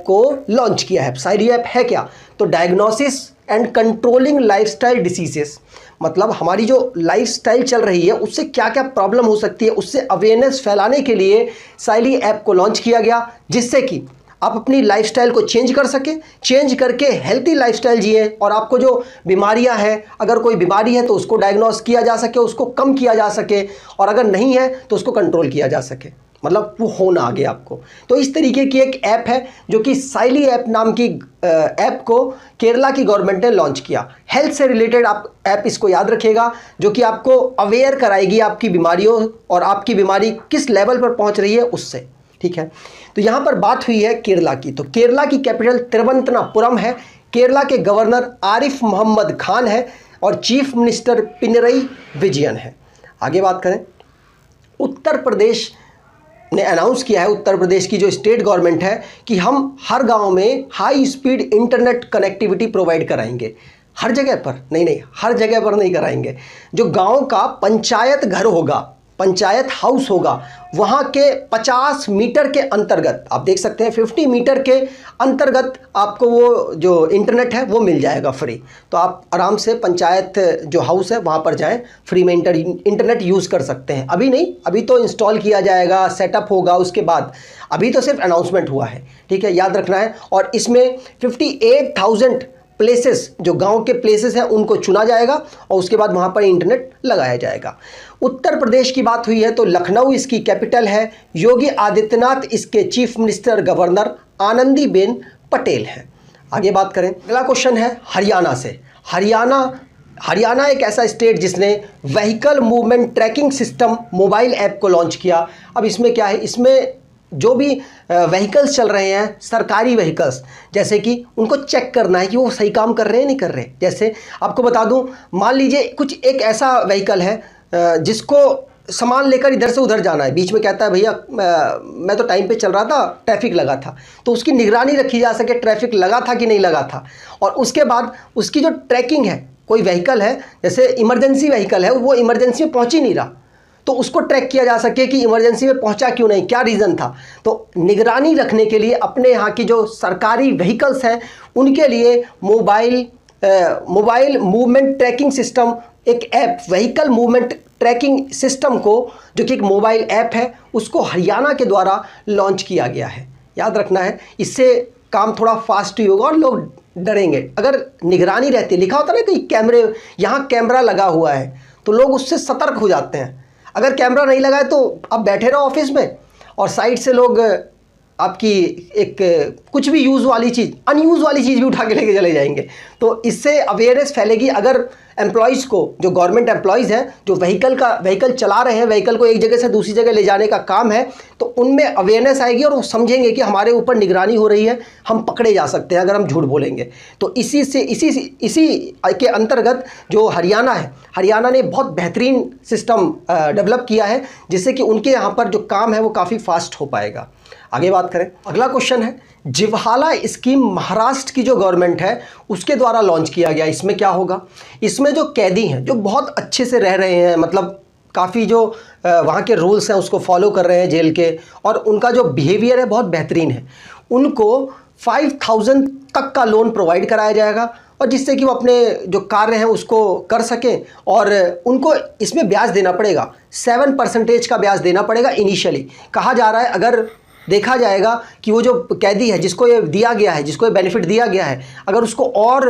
को लॉन्च किया है। साइली ऐप है क्या? तो diagnosis and controlling lifestyle diseases, मतलब हमारी जो लाइफस्टाइल चल रही है उससे क्या क्या प्रॉब्लम हो सकती है उससे अवेयरनेस फैलाने के लिए साइली ऐप को लॉन्च किया गया जिससे कि आप अपनी लाइफस्टाइल को चेंज कर सके, चेंज करके हेल्थी लाइफस्टाइल जिए और आपको जो बीमारियां हैं, अगर कोई बीमारी है तो उसको डायग्नोस किया जा सके, उसको कम किया जा सके और अगर नहीं है तो उसको कंट्रोल किया जा सके, मतलब वो होना आगे आपको। तो इस तरीके की एक ऐप है जो कि साइली ऐप नाम की ऐप को केरला की गवर्नमेंट ने लॉन्च किया। हेल्थ से रिलेटेड आप ऐप इसको याद रखिएगा जो कि आपको अवेयर कराएगी आपकी बीमारियों और आपकी बीमारी किस लेवल पर पहुंच रही है उससे। ठीक है, तो यहाँ पर बात हुई है केरला की। तो केरला की कैपिटल तिरुवनंतपुरम है। केरला के गवर्नर आरिफ मोहम्मद खान है और चीफ मिनिस्टर पिनरई विजयन है। आगे बात करें, उत्तर प्रदेश ने अनाउंस किया है, उत्तर प्रदेश की जो स्टेट गवर्नमेंट है, कि हम हर गांव में high speed internet connectivity provide कराएंगे। हर जगह पर नहीं, हर जगह पर नहीं कराएंगे। जो गांव का पंचायत घर होगा, पंचायत हाउस होगा, वहाँ के 50 मीटर के अंतर्गत, आप देख सकते हैं 50 मीटर के अंतर्गत आपको वो जो इंटरनेट है वो मिल जाएगा फ्री। तो आप आराम से पंचायत जो हाउस है वहाँ पर जाएं, फ्री में इंटरनेट यूज़ कर सकते हैं। अभी नहीं, अभी तो इंस्टॉल किया जाएगा, सेटअप होगा उसके बाद, अभी तो सिर्फ अनाउंसमेंट हुआ है, ठीक है, याद रखना है। और इसमें 58,000 प्लेसेस, जो गांव के प्लेसेस हैं उनको चुना जाएगा और उसके बाद वहां पर इंटरनेट लगाया जाएगा। उत्तर प्रदेश की बात हुई है तो लखनऊ इसकी कैपिटल है। योगी आदित्यनाथ इसके chief minister, governor Anandiben Patel हैं। आगे बात करें, अगला क्वेश्चन है हरियाणा से। हरियाणा एक ऐसा स्टेट जिसने vehicle movement tracking system mobile app को लॉन्च किया। अब इसमें क्या है, इसमें जो भी व्हीकल्स चल रहे हैं, सरकारी व्हीकल्स, जैसे कि उनको चेक करना है कि वो सही काम कर रहे हैं नहीं कर रहे। जैसे आपको बता दूं, मान लीजिए कुछ एक ऐसा व्हीकल है जिसको सामान लेकर इधर से उधर जाना है, बीच में कहता है भैया मैं तो टाइम पे चल रहा था, ट्रैफिक लगा था, तो उसकी निगरानी रखी जा सके ट्रैफिक लगा था कि नहीं लगा था। और उसके बाद उसकी जो ट्रैकिंग है, कोई व्हीकल है जैसे इमरजेंसी व्हीकल है, वो इमरजेंसी में पहुँच ही नहीं रहा, तो उसको ट्रैक किया जा सके कि इमरजेंसी में पहुंचा क्यों नहीं, क्या रीज़न था। तो निगरानी रखने के लिए अपने यहाँ की जो सरकारी व्हीकल्स हैं उनके लिए मोबाइल मूवमेंट ट्रैकिंग सिस्टम, एक app, vehicle movement tracking system को, जो कि एक मोबाइल ऐप है, उसको हरियाणा के द्वारा लॉन्च किया गया है। याद रखना है, इससे काम थोड़ा फास्ट ही होगा और लोग डरेंगे। अगर निगरानी रहती, लिखा होता ना कि कैमरे, यहाँ कैमरा लगा हुआ है, तो लोग उससे सतर्क हो जाते हैं। अगर कैमरा नहीं लगा है तो आप बैठे रहो ऑफिस में और साइड से लोग आपकी एक कुछ भी यूज़ वाली चीज़, अनयूज़ वाली चीज़ भी उठा के लेके चले जाएंगे। तो इससे अवेयरनेस फैलेगी। अगर एम्प्लॉयज़ को, जो गवर्नमेंट एम्प्लॉयज़ हैं, जो व्हीकल चला रहे हैं, व्हीकल को एक जगह से दूसरी जगह ले जाने का काम है, तो उनमें अवेयरनेस आएगी और वो समझेंगे कि हमारे ऊपर निगरानी हो रही है, हम पकड़े जा सकते हैं अगर हम झूठ बोलेंगे। तो इसी के अंतर्गत जो हरियाणा है, हरियाणा ने बहुत बेहतरीन सिस्टम डेवलप किया है, जिससे कि उनके यहाँ पर जो काम है वो काफ़ी फास्ट हो पाएगा। आगे बात करें, अगला क्वेश्चन है, जिव्हाला स्कीम महाराष्ट्र की जो गवर्नमेंट है उसके द्वारा लॉन्च किया गया। इसमें क्या होगा, इसमें जो कैदी हैं, जो बहुत अच्छे से रह रहे हैं, मतलब काफ़ी जो वहाँ के रूल्स हैं उसको फॉलो कर रहे हैं जेल के, और उनका जो बिहेवियर है बहुत बेहतरीन है, उनको 5,000 तक का लोन प्रोवाइड कराया जाएगा, और जिससे कि वो अपने जो कार्य हैं उसको कर सकें। और उनको इसमें ब्याज देना पड़ेगा, 7% का ब्याज देना पड़ेगा इनिशियली। कहा जा रहा है अगर देखा जाएगा कि वो जो कैदी है जिसको ये दिया गया है, जिसको ये बेनिफिट दिया गया है, अगर उसको और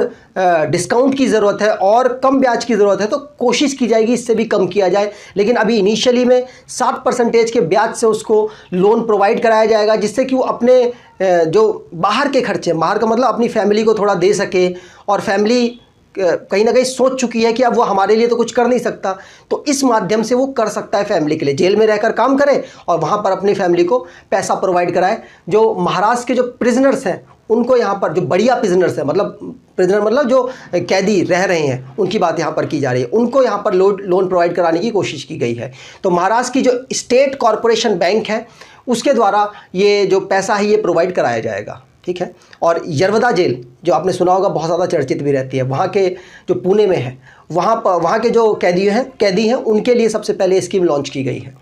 डिस्काउंट की ज़रूरत है और कम ब्याज की ज़रूरत है तो कोशिश की जाएगी इससे भी कम किया जाए। लेकिन अभी इनिशियली में 7% के ब्याज से उसको लोन प्रोवाइड कराया जाएगा, जिससे कि वो अपने जो बाहर के खर्चे, बाहर का मतलब अपनी फैमिली को थोड़ा दे सके, और फैमिली कहीं ना कहीं सोच चुकी है कि अब वो हमारे लिए तो कुछ कर नहीं सकता, तो इस माध्यम से वो कर सकता है फैमिली के लिए, जेल में रहकर काम करे और वहाँ पर अपनी फैमिली को पैसा प्रोवाइड कराए। जो महाराष्ट्र के जो प्रिजनर्स हैं उनको यहाँ पर, जो बढ़िया प्रिजनर्स हैं, प्रिजनर मतलब जो कैदी रह रहे हैं, उनकी बात यहाँ पर की जा रही है, उनको यहाँ पर लोन प्रोवाइड कराने की कोशिश की गई है। तो महाराष्ट्र की जो स्टेट कॉरपोरेशन बैंक है उसके द्वारा ये जो पैसा है ये प्रोवाइड कराया जाएगा, ठीक है। और यरवदा जेल जो आपने सुना होगा, बहुत ज़्यादा चर्चित भी रहती है, वहाँ के जो पुणे में है, वहाँ के जो कैदी हैं उनके लिए सबसे पहले स्कीम लॉन्च की गई है।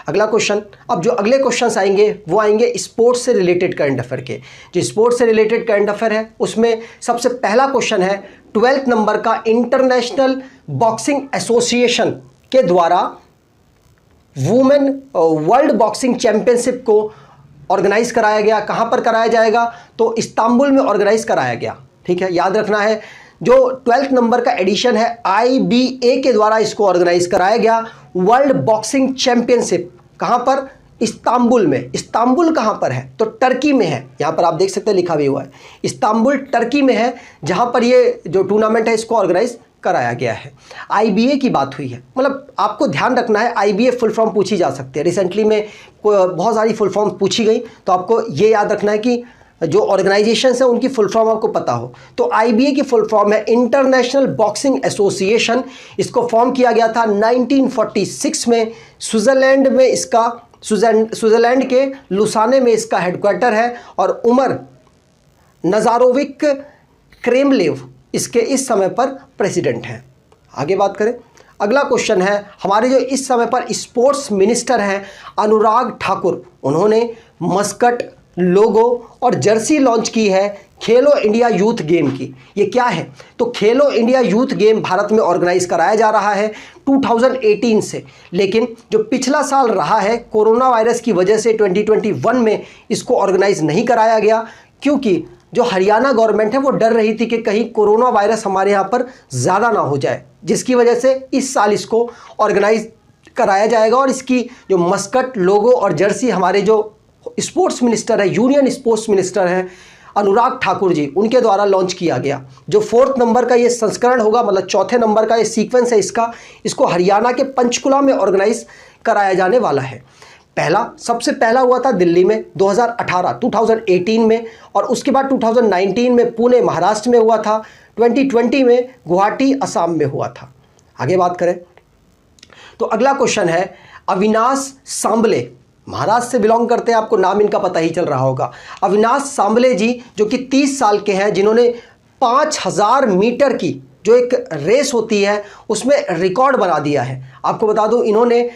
अगला क्वेश्चन, अब जो अगले क्वेश्चंस आएंगे वो आएंगे स्पोर्ट्स से रिलेटेड करंट अफेयर के। जो स्पोर्ट्स से रिलेटेड करंट अफेयर है उसमें सबसे पहला क्वेश्चन है 12th नंबर का, इंटरनेशनल बॉक्सिंग एसोसिएशन के द्वारा वुमेन वर्ल्ड बॉक्सिंग चैंपियनशिप को ऑर्गेनाइज कराया गया। कहाँ पर कराया जाएगा, तो इस्तांबुल में ऑर्गेनाइज कराया गया, ठीक है। याद रखना है, जो 12th नंबर का एडिशन है IBA के द्वारा इसको ऑर्गेनाइज कराया गया, वर्ल्ड बॉक्सिंग चैंपियनशिप। कहाँ पर, इस्तांबुल में। इस्तांबुल कहाँ पर है, तो टर्की में है। यहाँ पर आप देख सकते हैं लिखा भी हुआ है, इस्तांबुल टर्की में है, जहाँ पर ये जो टूर्नामेंट है इसको ऑर्गेनाइज कराया गया है। IBA की बात हुई है, मतलब आपको ध्यान रखना है, IBA फुल फॉर्म पूछी जा सकती है। रिसेंटली में बहुत सारी फुल फॉर्म पूछी गई, तो आपको ये याद रखना है कि जो ऑर्गेनाइजेशंस हैं उनकी फुल फॉर्म आपको पता हो। तो IBA की फुल फॉर्म है इंटरनेशनल बॉक्सिंग एसोसिएशन। इसको फॉर्म किया गया था 1946 में, स्विट्ज़रलैंड में इसका स्विट्जरलैंड के लुसाने में इसका हेडक्वार्टर है और उमर नजारोविक क्रेमलेव इसके इस समय पर प्रेसिडेंट हैं। आगे बात करें, अगला क्वेश्चन है, हमारे जो इस समय पर स्पोर्ट्स मिनिस्टर हैं अनुराग ठाकुर, उन्होंने मस्कट, लोगो और जर्सी लॉन्च की है खेलो इंडिया यूथ गेम की। ये क्या है? तो खेलो इंडिया यूथ गेम भारत में ऑर्गेनाइज कराया जा रहा है 2018 से, लेकिन जो पिछला साल रहा है कोरोना वायरस की वजह से 2021 में इसको ऑर्गेनाइज नहीं कराया गया, क्योंकि जो हरियाणा गवर्नमेंट है वो डर रही थी कि कहीं कोरोना वायरस हमारे यहाँ पर ज़्यादा ना हो जाए, जिसकी वजह से इस साल इसको ऑर्गेनाइज कराया जाएगा। और इसकी जो मस्कट, लोगो और जर्सी हमारे जो स्पोर्ट्स मिनिस्टर है, यूनियन स्पोर्ट्स मिनिस्टर हैं अनुराग ठाकुर जी, उनके द्वारा लॉन्च किया गया। जो 4th नंबर का ये संस्करण होगा, मतलब चौथे नंबर का ये सीक्वेंस है इसका, इसको हरियाणा के पंचकुला में ऑर्गेनाइज कराया जाने वाला है। सबसे पहला हुआ था दिल्ली में 2018 में, और उसके बाद 2019 में पुणे महाराष्ट्र में हुआ था, 2020 में गुवाहाटी असम में हुआ था। आगे बात करें तो अगला क्वेश्चन है, अविनाश सांबले महाराष्ट्र से बिलोंग करते हैं, आपको नाम इनका पता ही चल रहा होगा। अविनाश सांबले जी जो कि 30 साल के हैं, जिन्होंने 5000 मीटर की जो एक रेस होती है उसमें रिकॉर्ड बना दिया है। आपको बता दूं इन्होंने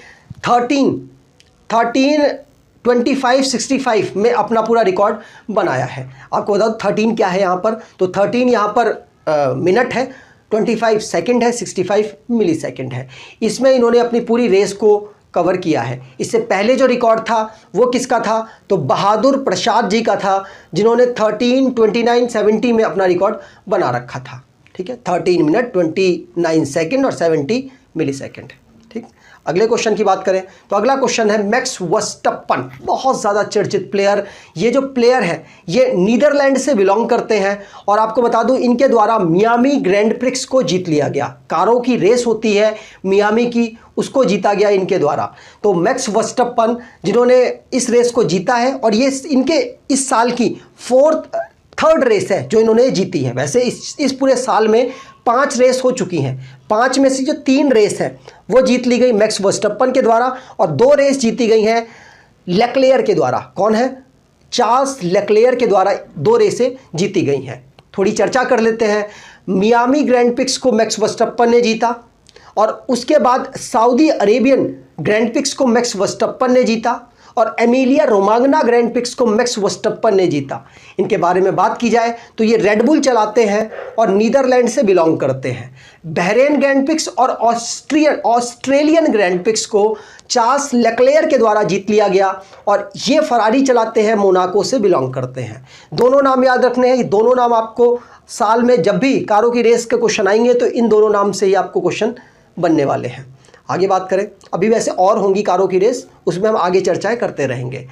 13:25:65 में अपना पूरा रिकॉर्ड बनाया है। आपको बता दूं 13 क्या है यहाँ पर, तो 13 यहाँ पर मिनट है, 25 सेकंड है, 65 मिली सेकंड है। इसमें इन्होंने अपनी पूरी रेस को कवर किया है। इससे पहले जो रिकॉर्ड था वो किसका था, तो बहादुर प्रसाद जी का था, जिन्होंने 13:29:70 में अपना रिकॉर्ड बना रखा था। ठीक है, 13 मिनट 29 सेकंड और 70 मिली सेकंड। ठीक, अगले क्वेश्चन की बात करें तो अगला क्वेश्चन है मैक्स वर्स्टप्पन, बहुत ज़्यादा चर्चित प्लेयर। ये जो प्लेयर है ये नीदरलैंड से बिलोंग करते हैं, और आपको बता दूं इनके द्वारा मियामी ग्रैंड प्रिक्स को जीत लिया गया। कारों की रेस होती है मियामी की, उसको जीता गया इनके द्वारा। तो मैक्स वर्स्टप्पन जिन्होंने इस रेस को जीता है, और ये इनके इस साल की थर्ड रेस है जो इन्होंने जीती है। वैसे इस पूरे साल में 5 रेस हो चुकी हैं, 5 में से जो 3 रेस है वो जीत ली गई मैक्स वर्स्टप्पन के द्वारा, और 2 रेस जीती गई हैं लेक्लेयर के द्वारा। कौन है? चार्ल्स लेक्लेयर के द्वारा 2 रेसें जीती गई हैं। थोड़ी चर्चा कर लेते हैं। मियामी ग्रैंड प्रिक्स को मैक्स वर्स्टप्पन ने जीता, और उसके बाद सऊदी अरेबियन ग्रैंड प्रिक्स को मैक्स वर्स्टप्पन ने जीता, और एमिलिया रोमांगना ग्रैंड प्रिक्स को मैक्स वर्स्टप्पन ने जीता। इनके बारे में बात की जाए तो ये रेडबुल चलाते हैं और नीदरलैंड से बिलोंग करते हैं। बहरेन ग्रैंड प्रिक्स और ऑस्ट्रेलियन ग्रैंड प्रिक्स को चार्ल्स लेक्लेयर के द्वारा जीत लिया गया, और ये फरारी चलाते हैं, मोनाको से बिलोंग करते हैं। दोनों नाम याद रखने हैं, ये दोनों नाम आपको साल में जब भी कारों की रेस के क्वेश्चन आएंगे तो इन दोनों नाम से ही आपको क्वेश्चन बनने वाले हैं। आगे बात करें, अभी वैसे और होंगी कारों की रेस, उसमें हम आगे चर्चाएं करते रहेंगे।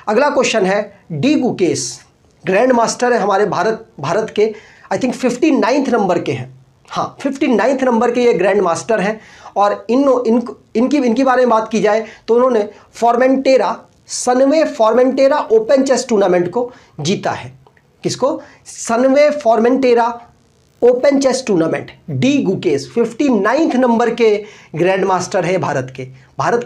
अगला क्वेश्चन है, डी गुकेश ग्रैंड मास्टर है हमारे भारत के, आई थिंक 59 नंबर के हैं। हाँ, 59 नंबर के ये ग्रैंड मास्टर हैं, और इनकी बारे में बात की जाए तो उन्होंने Sunway Formentera open chess tournament को जीता है। किसको? Sunway Formentera open chess tournament. D Gukesh 59 number के ग्रैंड मास्टर है भारत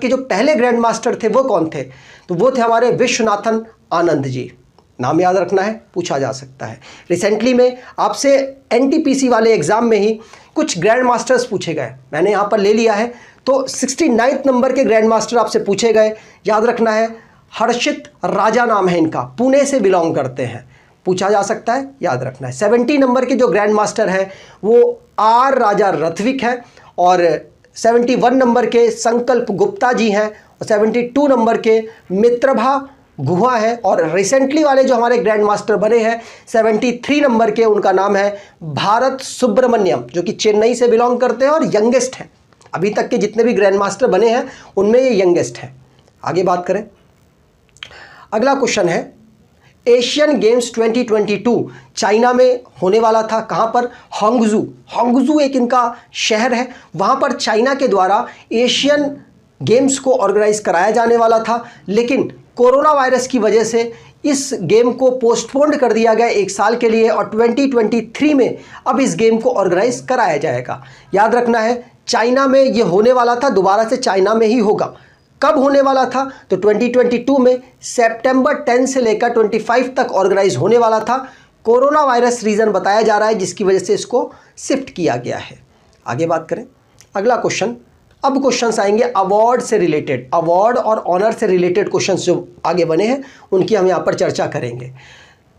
के जो पहले ग्रैंड मास्टर थे वो कौन थे, तो वो थे हमारे विश्वनाथन आनंद जी। नाम याद रखना है, पूछा जा सकता है। रिसेंटली में आपसे एनटीपीसी वाले एग्जाम में ही कुछ ग्रैंड मास्टर्स पूछे गए, मैंने यहाँ पर ले लिया है। तो 69 नंबर के ग्रैंड मास्टर आपसे पूछे गए, याद रखना है। हर्षित राजा नाम है इनका, पुणे से बिलोंग करते हैं, पूछा जा सकता है, याद रखना है। 70 नंबर के जो ग्रैंड मास्टर हैं वो आर राजा रथविक है, और 71 नंबर के संकल्प गुप्ता जी हैं, और 72 नंबर के मित्रभा गुहा है। और रिसेंटली वाले जो हमारे ग्रैंड मास्टर बने हैं 73 नंबर के, उनका नाम है भारत सुब्रमण्यम, जो कि चेन्नई से बिलोंग करते हैं और यंगेस्ट हैं। अभी तक के जितने भी ग्रैंड मास्टर बने हैं उनमें ये यंगेस्ट है। आगे बात करें, अगला क्वेश्चन है, एशियन गेम्स 2022 चाइना में होने वाला था। कहाँ पर? होंगजू एक इनका शहर है, वहाँ पर चाइना के द्वारा एशियन गेम्स को ऑर्गेनाइज कराया जाने वाला था, लेकिन कोरोना वायरस की वजह से इस गेम को पोस्टपोन्ड कर दिया गया 1 साल के लिए, और 2023 में अब इस गेम को ऑर्गेनाइज कराया जाएगा। याद रखना है, चाइना में ये होने वाला था, दोबारा से चाइना में ही होगा। कब होने वाला था? तो 2022 में सितंबर 10 से लेकर 25 तक ऑर्गेनाइज होने वाला था। कोरोना वायरस रीज़न बताया जा रहा है जिसकी वजह से इसको शिफ्ट किया गया है। आगे बात करें, अगला क्वेश्चन। अब क्वेश्चंस आएंगे अवार्ड से रिलेटेड, अवार्ड और ऑनर से रिलेटेड क्वेश्चंस जो आगे बने हैं उनकी हम यहाँ पर चर्चा करेंगे।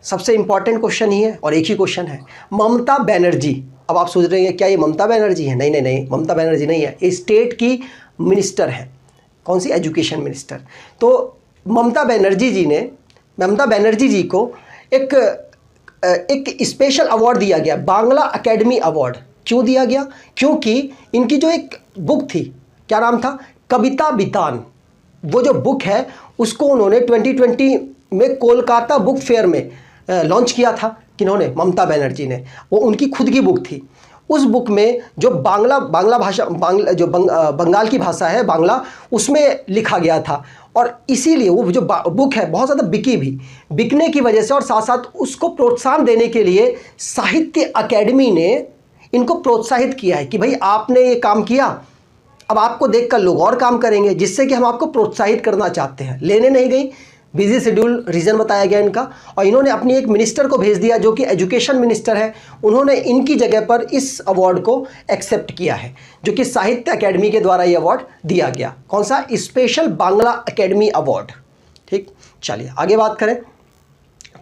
सबसे इंपॉर्टेंट क्वेश्चन ही है और एक ही क्वेश्चन है, ममता बनर्जी। अब आप सोच रहे हैं क्या ये ममता बनर्जी है? नहीं नहीं नहीं, ममता बनर्जी नहीं है, ये स्टेट की मिनिस्टर है। कौन सी? Education minister. तो ममता बनर्जी जी को एक स्पेशल अवार्ड दिया गया, बांग्ला अकेडमी अवार्ड। क्यों दिया गया? क्योंकि इनकी जो एक बुक थी, क्या नाम था? कविता बितान। वो जो बुक है उसको उन्होंने 2020 में कोलकाता बुक फेयर में लॉन्च किया था। किन्होंने? ममता बनर्जी ने। वो उनकी खुद की बुक थी। उस बुक में जो बांग्ला भाषा, बंगाल की भाषा है बांग्ला, उसमें लिखा गया था और इसीलिए वो जो बुक है बहुत ज़्यादा बिकने की वजह से और साथ साथ उसको प्रोत्साहन देने के लिए साहित्य अकेडमी ने इनको प्रोत्साहित किया है कि भाई आपने ये काम किया, अब आपको देखकर लोग और काम करेंगे, जिससे कि हम आपको प्रोत्साहित करना चाहते हैं। लेने नहीं गई, बिजी शेड्यूल रीज़न बताया गया इनका, और इन्होंने अपनी एक मिनिस्टर को भेज दिया जो कि एजुकेशन मिनिस्टर है। उन्होंने इनकी जगह पर इस अवार्ड को एक्सेप्ट किया है, जो कि साहित्य अकेडमी के द्वारा ये अवार्ड दिया गया। कौन सा? Special Bangla academy award. ठीक, चलिए आगे बात करें।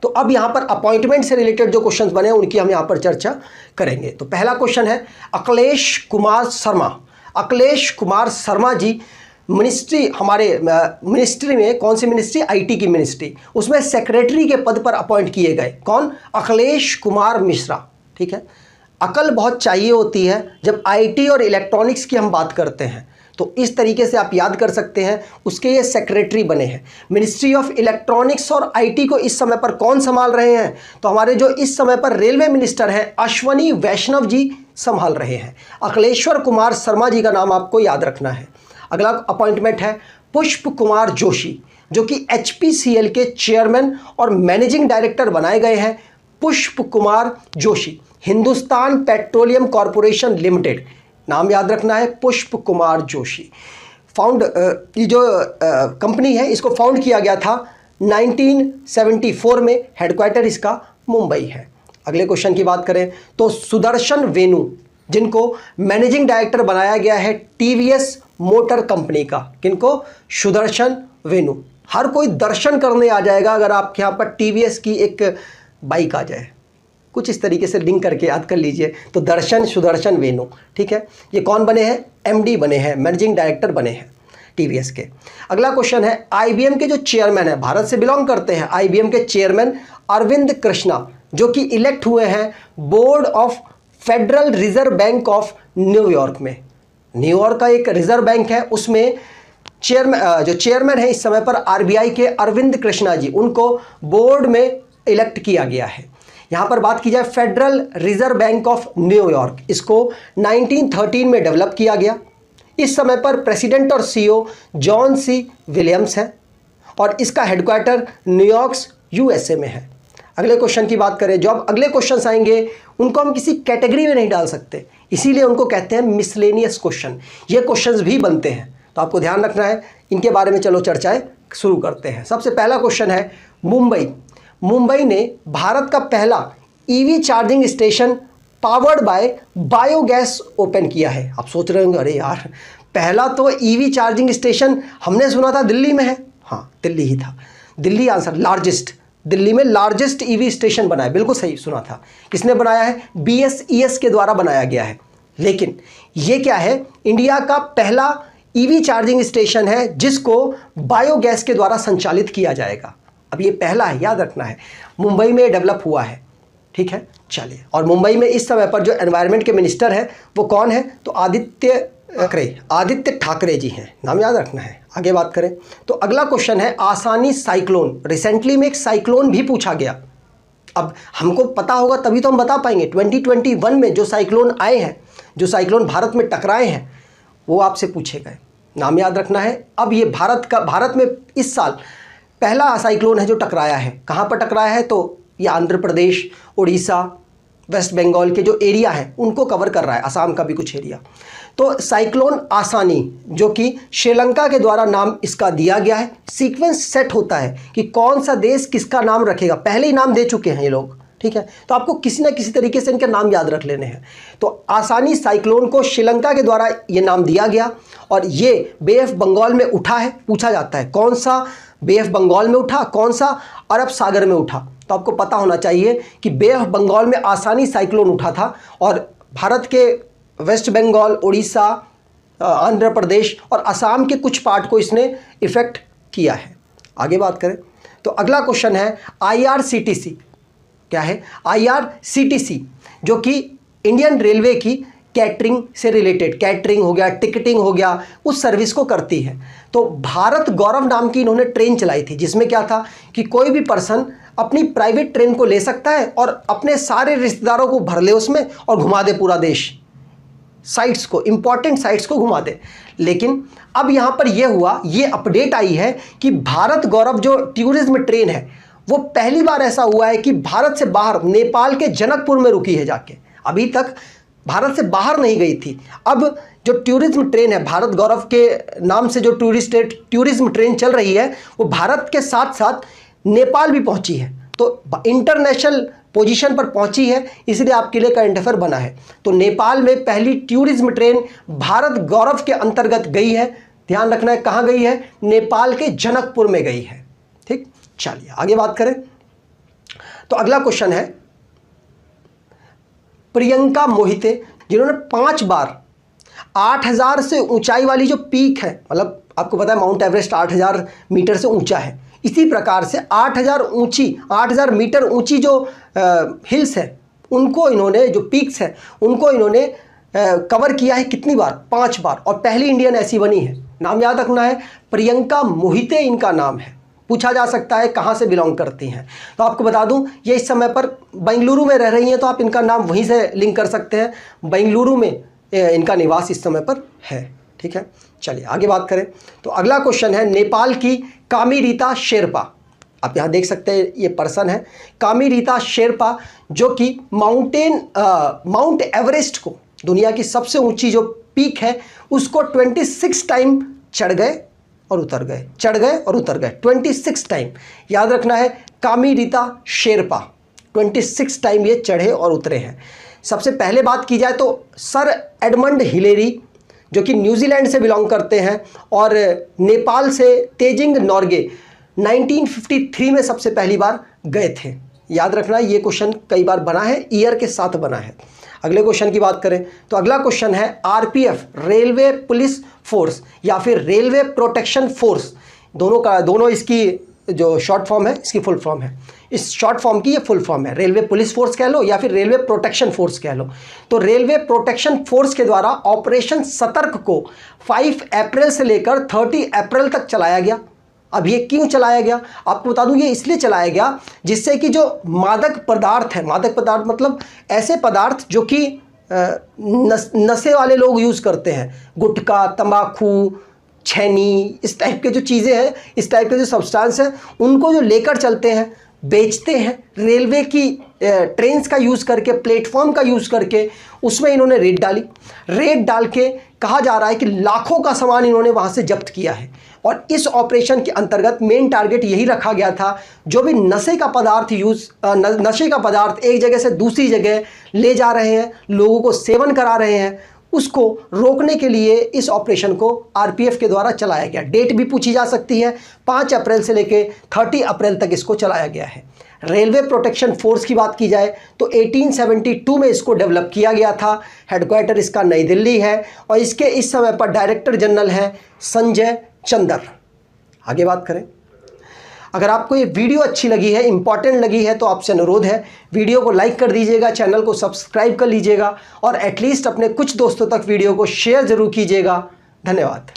तो अब यहाँ पर अपॉइंटमेंट से रिलेटेड जो क्वेश्चंस बने हैं उनकी हम यहाँ पर चर्चा करेंगे। तो पहला क्वेश्चन है अखिलेश कुमार शर्मा। अखिलेश कुमार शर्मा जी मिनिस्ट्री, हमारे मिनिस्ट्री में, कौन सी मिनिस्ट्री? आईटी की मिनिस्ट्री, उसमें सेक्रेटरी के पद पर अपॉइंट किए गए। कौन? अखिलेश कुमार मिश्रा। ठीक है, अकल बहुत चाहिए होती है जब आईटी और इलेक्ट्रॉनिक्स की हम बात करते हैं, तो इस तरीके से आप याद कर सकते हैं। उसके ये सेक्रेटरी बने हैं। मिनिस्ट्री ऑफ इलेक्ट्रॉनिक्स और आईटी को इस समय पर कौन संभाल रहे हैं? तो हमारे जो इस समय पर रेलवे मिनिस्टर हैं अश्वनी वैष्णव जी संभाल रहे हैं। अखिलेश्वर कुमार शर्मा जी का नाम आपको याद रखना है। अगला अपॉइंटमेंट है पुष्प कुमार जोशी, जो कि एचपीसीएल के चेयरमैन और मैनेजिंग डायरेक्टर बनाए गए हैं। पुष्प Kumar Joshi, Hindustan petroleum corporation limited, नाम याद रखना है पुष्प कुमार जोशी। ये जो कंपनी है इसको फाउंड किया गया था 1974 में। हेडक्वार्टर इसका मुंबई है। अगले क्वेश्चन की बात करें तो सुदर्शन वेनु, जिनको मैनेजिंग डायरेक्टर बनाया गया है टीवीएस मोटर कंपनी का। किनको? सुदर्शन वेनु। हर कोई दर्शन करने आ जाएगा अगर आपके यहाँ पर टीवीएस की एक बाइक आ जाए। कुछ इस तरीके से लिंक करके याद कर लीजिए। तो दर्शन, सुदर्शन वेनु। ठीक है, ये कौन बने हैं? एमडी बने हैं, मैनेजिंग डायरेक्टर बने हैं टीवीएस के। अगला क्वेश्चन है आईबीएम के जो चेयरमैन है, भारत से बिलोंग करते हैं, आईबीएम के चेयरमैन अरविंद कृष्णा, जो कि इलेक्ट हुए हैं board of federal reserve bank of New York में। न्यूयॉर्क का एक रिजर्व बैंक है, उसमें जो चेयरमैन है इस समय पर आरबीआई के अरविंद कृष्णा जी, उनको बोर्ड में इलेक्ट किया गया है। यहाँ पर बात की जाए federal reserve bank of New York, इसको 1913 में डेवलप किया गया। इस समय पर प्रेसिडेंट और सीईओ जॉन सी विलियम्स हैं और इसका हेडक्वार्टर न्यूयॉर्क यूएसए में है। अगले क्वेश्चन की बात करें, जो अब अगले क्वेश्चंस आएंगे उनको हम किसी कैटेगरी में नहीं डाल सकते, इसीलिए उनको कहते हैं मिसलेनियस क्वेश्चन। ये क्वेश्चंस भी बनते हैं, तो आपको ध्यान रखना है इनके बारे में। चलो चर्चाएं शुरू करते हैं। सबसे पहला क्वेश्चन है मुंबई ने भारत का पहला EV charging station powered by biogas open किया है। आप सोच रहे होंगे अरे यार, पहला तो ईवी चार्जिंग स्टेशन हमने सुना था दिल्ली में है। हाँ, दिल्ली ही था। दिल्ली आंसर, लार्जेस्ट, दिल्ली में लार्जेस्ट ईवी स्टेशन बना है। बिल्कुल सही सुना था। किसने बनाया है? BSES के द्वारा बनाया गया है। लेकिन ये क्या है? इंडिया का पहला ईवी चार्जिंग स्टेशन है जिसको बायोगैस के द्वारा संचालित किया जाएगा। अब ये पहला है, याद रखना है। मुंबई में डेवलप हुआ है। ठीक है, चलिए। और मुंबई में इस समय पर जो एनवायरनमेंट के मिनिस्टर है वो कौन है? तो आदित्य ठाकरे जी हैं, नाम याद रखना है। आगे बात करें तो अगला क्वेश्चन है आसानी साइक्लोन। रिसेंटली में एक साइक्लोन भी पूछा गया। अब हमको पता होगा तभी तो हम बता पाएंगे। 2021 में जो साइक्लोन आए हैं, जो साइक्लोन भारत में टकराए हैं, वो आपसे पूछे गए, नाम याद रखना है। अब ये भारत में इस साल पहला साइक्लोन है जो टकराया है। कहाँ पर टकराया है? तो ये आंध्र प्रदेश, उड़ीसा, वेस्ट बंगाल के जो एरिया है उनको कवर कर रहा है, असम का भी कुछ एरिया। तो साइक्लोन आसानी, जो कि श्रीलंका के द्वारा नाम इसका दिया गया है। सीक्वेंस सेट होता है कि कौन सा देश किसका नाम रखेगा, पहले ही नाम दे चुके हैं ये लोग, ठीक है। तो आपको किसी ना किसी तरीके से इनके नाम याद रख लेने हैं। तो आसानी साइक्लोन को श्रीलंका के द्वारा ये नाम दिया गया और ये बे ऑफ बंगाल में उठा है। पूछा जाता है कौन सा बे ऑफ बंगाल में उठा, कौन सा अरब सागर में उठा। तो आपको पता होना चाहिए कि बे ऑफ बंगाल में आसानी साइक्लोन उठा था और भारत के वेस्ट बंगाल, उड़ीसा, आंध्र प्रदेश और असम के कुछ पार्ट को इसने इफेक्ट किया है। आगे बात करें तो अगला क्वेश्चन है IRCTC। क्या है IRCTC? जो कि इंडियन रेलवे की कैटरिंग से रिलेटेड, कैटरिंग हो गया, टिकटिंग हो गया, उस सर्विस को करती है। तो भारत गौरव नाम की इन्होंने ट्रेन चलाई थी, जिसमें क्या था कि कोई भी पर्सन अपनी प्राइवेट ट्रेन को ले सकता है और अपने सारे रिश्तेदारों को भर ले उसमें और घुमा दे पूरा देश, साइट्स को, इंपॉर्टेंट साइट्स को घुमा दे। लेकिन अब यहाँ पर यह हुआ, ये अपडेट आई है कि भारत गौरव जो टूरिज्म ट्रेन है वो पहली बार ऐसा हुआ है कि भारत से बाहर नेपाल के जनकपुर में रुकी है जाके। अभी तक भारत से बाहर नहीं गई थी। अब जो टूरिज्म ट्रेन है, भारत गौरव के नाम से जो टूरिज्म ट्रेन चल रही है, वो भारत के साथ साथ नेपाल भी पहुंची है। तो इंटरनेशनल पोजीशन पर पहुंची है, इसलिए आपके लिए करंट अफेयर बना है। तो नेपाल में पहली टूरिज्म ट्रेन भारत गौरव के अंतर्गत गई है। ध्यान रखना है कहाँ गई है, नेपाल के जनकपुर में गई है। ठीक, चलिए आगे बात करें तो अगला क्वेश्चन है प्रियंका मोहिते, जिन्होंने 5 बार 8000 से ऊंचाई वाली जो पीक है, मतलब आपको पता है माउंट एवरेस्ट 8000 मीटर से ऊंचा है, इसी प्रकार से 8000 मीटर ऊंची जो हिल्स है उनको इन्होंने, जो पीक्स है उनको इन्होंने कवर किया है। कितनी बार? 5 बार। और पहली इंडियन ऐसी बनी है। नाम याद रखना है, प्रियंका मोहिते इनका नाम है। पूछा जा सकता है कहाँ से बिलोंग करती हैं, तो आपको बता दूं ये इस समय पर बेंगलुरु में रह रही हैं, तो आप इनका नाम वहीं से लिंक कर सकते हैं। बेंगलुरु में इनका निवास इस समय पर है। ठीक है, चलिए आगे बात करें तो अगला क्वेश्चन है नेपाल की कामिरीता शेरपा। आप यहाँ देख सकते हैं ये पर्सन है कामिरीता शेरपा, जो कि माउंट एवरेस्ट को, दुनिया की सबसे ऊंची जो पीक है, उसको 26 टाइम चढ़ गए और उतर गए, चढ़ गए और उतर गए 26 टाइम। याद रखना है कामिरीता शेरपा 26 टाइम ये चढ़े और उतरे हैं। सबसे पहले बात की जाए तो सर एडमंड हिलेरी, जो कि न्यूजीलैंड से बिलोंग करते हैं, और नेपाल से तेजिंग नॉर्गे 1953 में सबसे पहली बार गए थे। याद रखना ये क्वेश्चन कई बार बना है, ईयर के साथ बना है। अगले क्वेश्चन की बात करें तो अगला क्वेश्चन है आरपीएफ, रेलवे पुलिस फोर्स या फिर रेलवे प्रोटेक्शन फोर्स, दोनों इसकी जो शॉर्ट फॉर्म है, इसकी फुल फॉर्म है। इस शॉर्ट फॉर्म की ये फुल फॉर्म है, रेलवे पुलिस फोर्स कह लो या फिर रेलवे प्रोटेक्शन फोर्स कह लो। तो रेलवे प्रोटेक्शन फोर्स के द्वारा ऑपरेशन सतर्क को 5 अप्रैल से लेकर 30 अप्रैल तक चलाया गया। अब ये क्यों चलाया गया आपको बता दूं, ये इसलिए चलाया गया जिससे कि जो मादक पदार्थ है, मादक पदार्थ मतलब ऐसे पदार्थ जो कि नशे वाले लोग यूज़ करते हैं, गुटखा, तंबाकू, छैनी, इस टाइप के जो चीज़ें हैं, इस टाइप के जो सब्सटेंस हैं, उनको जो लेकर चलते हैं, बेचते हैं, रेलवे की ट्रेन्स का यूज़ करके, प्लेटफॉर्म का यूज़ करके, उसमें इन्होंने रेड डाली। रेड डाल के कहा जा रहा है कि लाखों का सामान इन्होंने वहाँ से जब्त किया है। और इस ऑपरेशन के अंतर्गत मेन टारगेट यही रखा गया था, जो भी नशे का पदार्थ एक जगह से दूसरी जगह ले जा रहे हैं, लोगों को सेवन करा रहे हैं, उसको रोकने के लिए इस ऑपरेशन को आरपीएफ के द्वारा चलाया गया। डेट भी पूछी जा सकती है, 5 अप्रैल से लेकर 30 अप्रैल तक इसको चलाया गया है। रेलवे प्रोटेक्शन फोर्स की बात की जाए तो 1872 में इसको डेवलप किया गया था। हेडक्वार्टर इसका नई दिल्ली है और इसके इस समय पर डायरेक्टर जनरल हैं संजय चंदर। आगे बात करें, अगर आपको ये वीडियो अच्छी लगी है, इंपॉर्टेंट लगी है, तो आपसे अनुरोध है वीडियो को लाइक कर दीजिएगा, चैनल को सब्सक्राइब कर लीजिएगा और एटलीस्ट अपने कुछ दोस्तों तक वीडियो को शेयर ज़रूर कीजिएगा। धन्यवाद।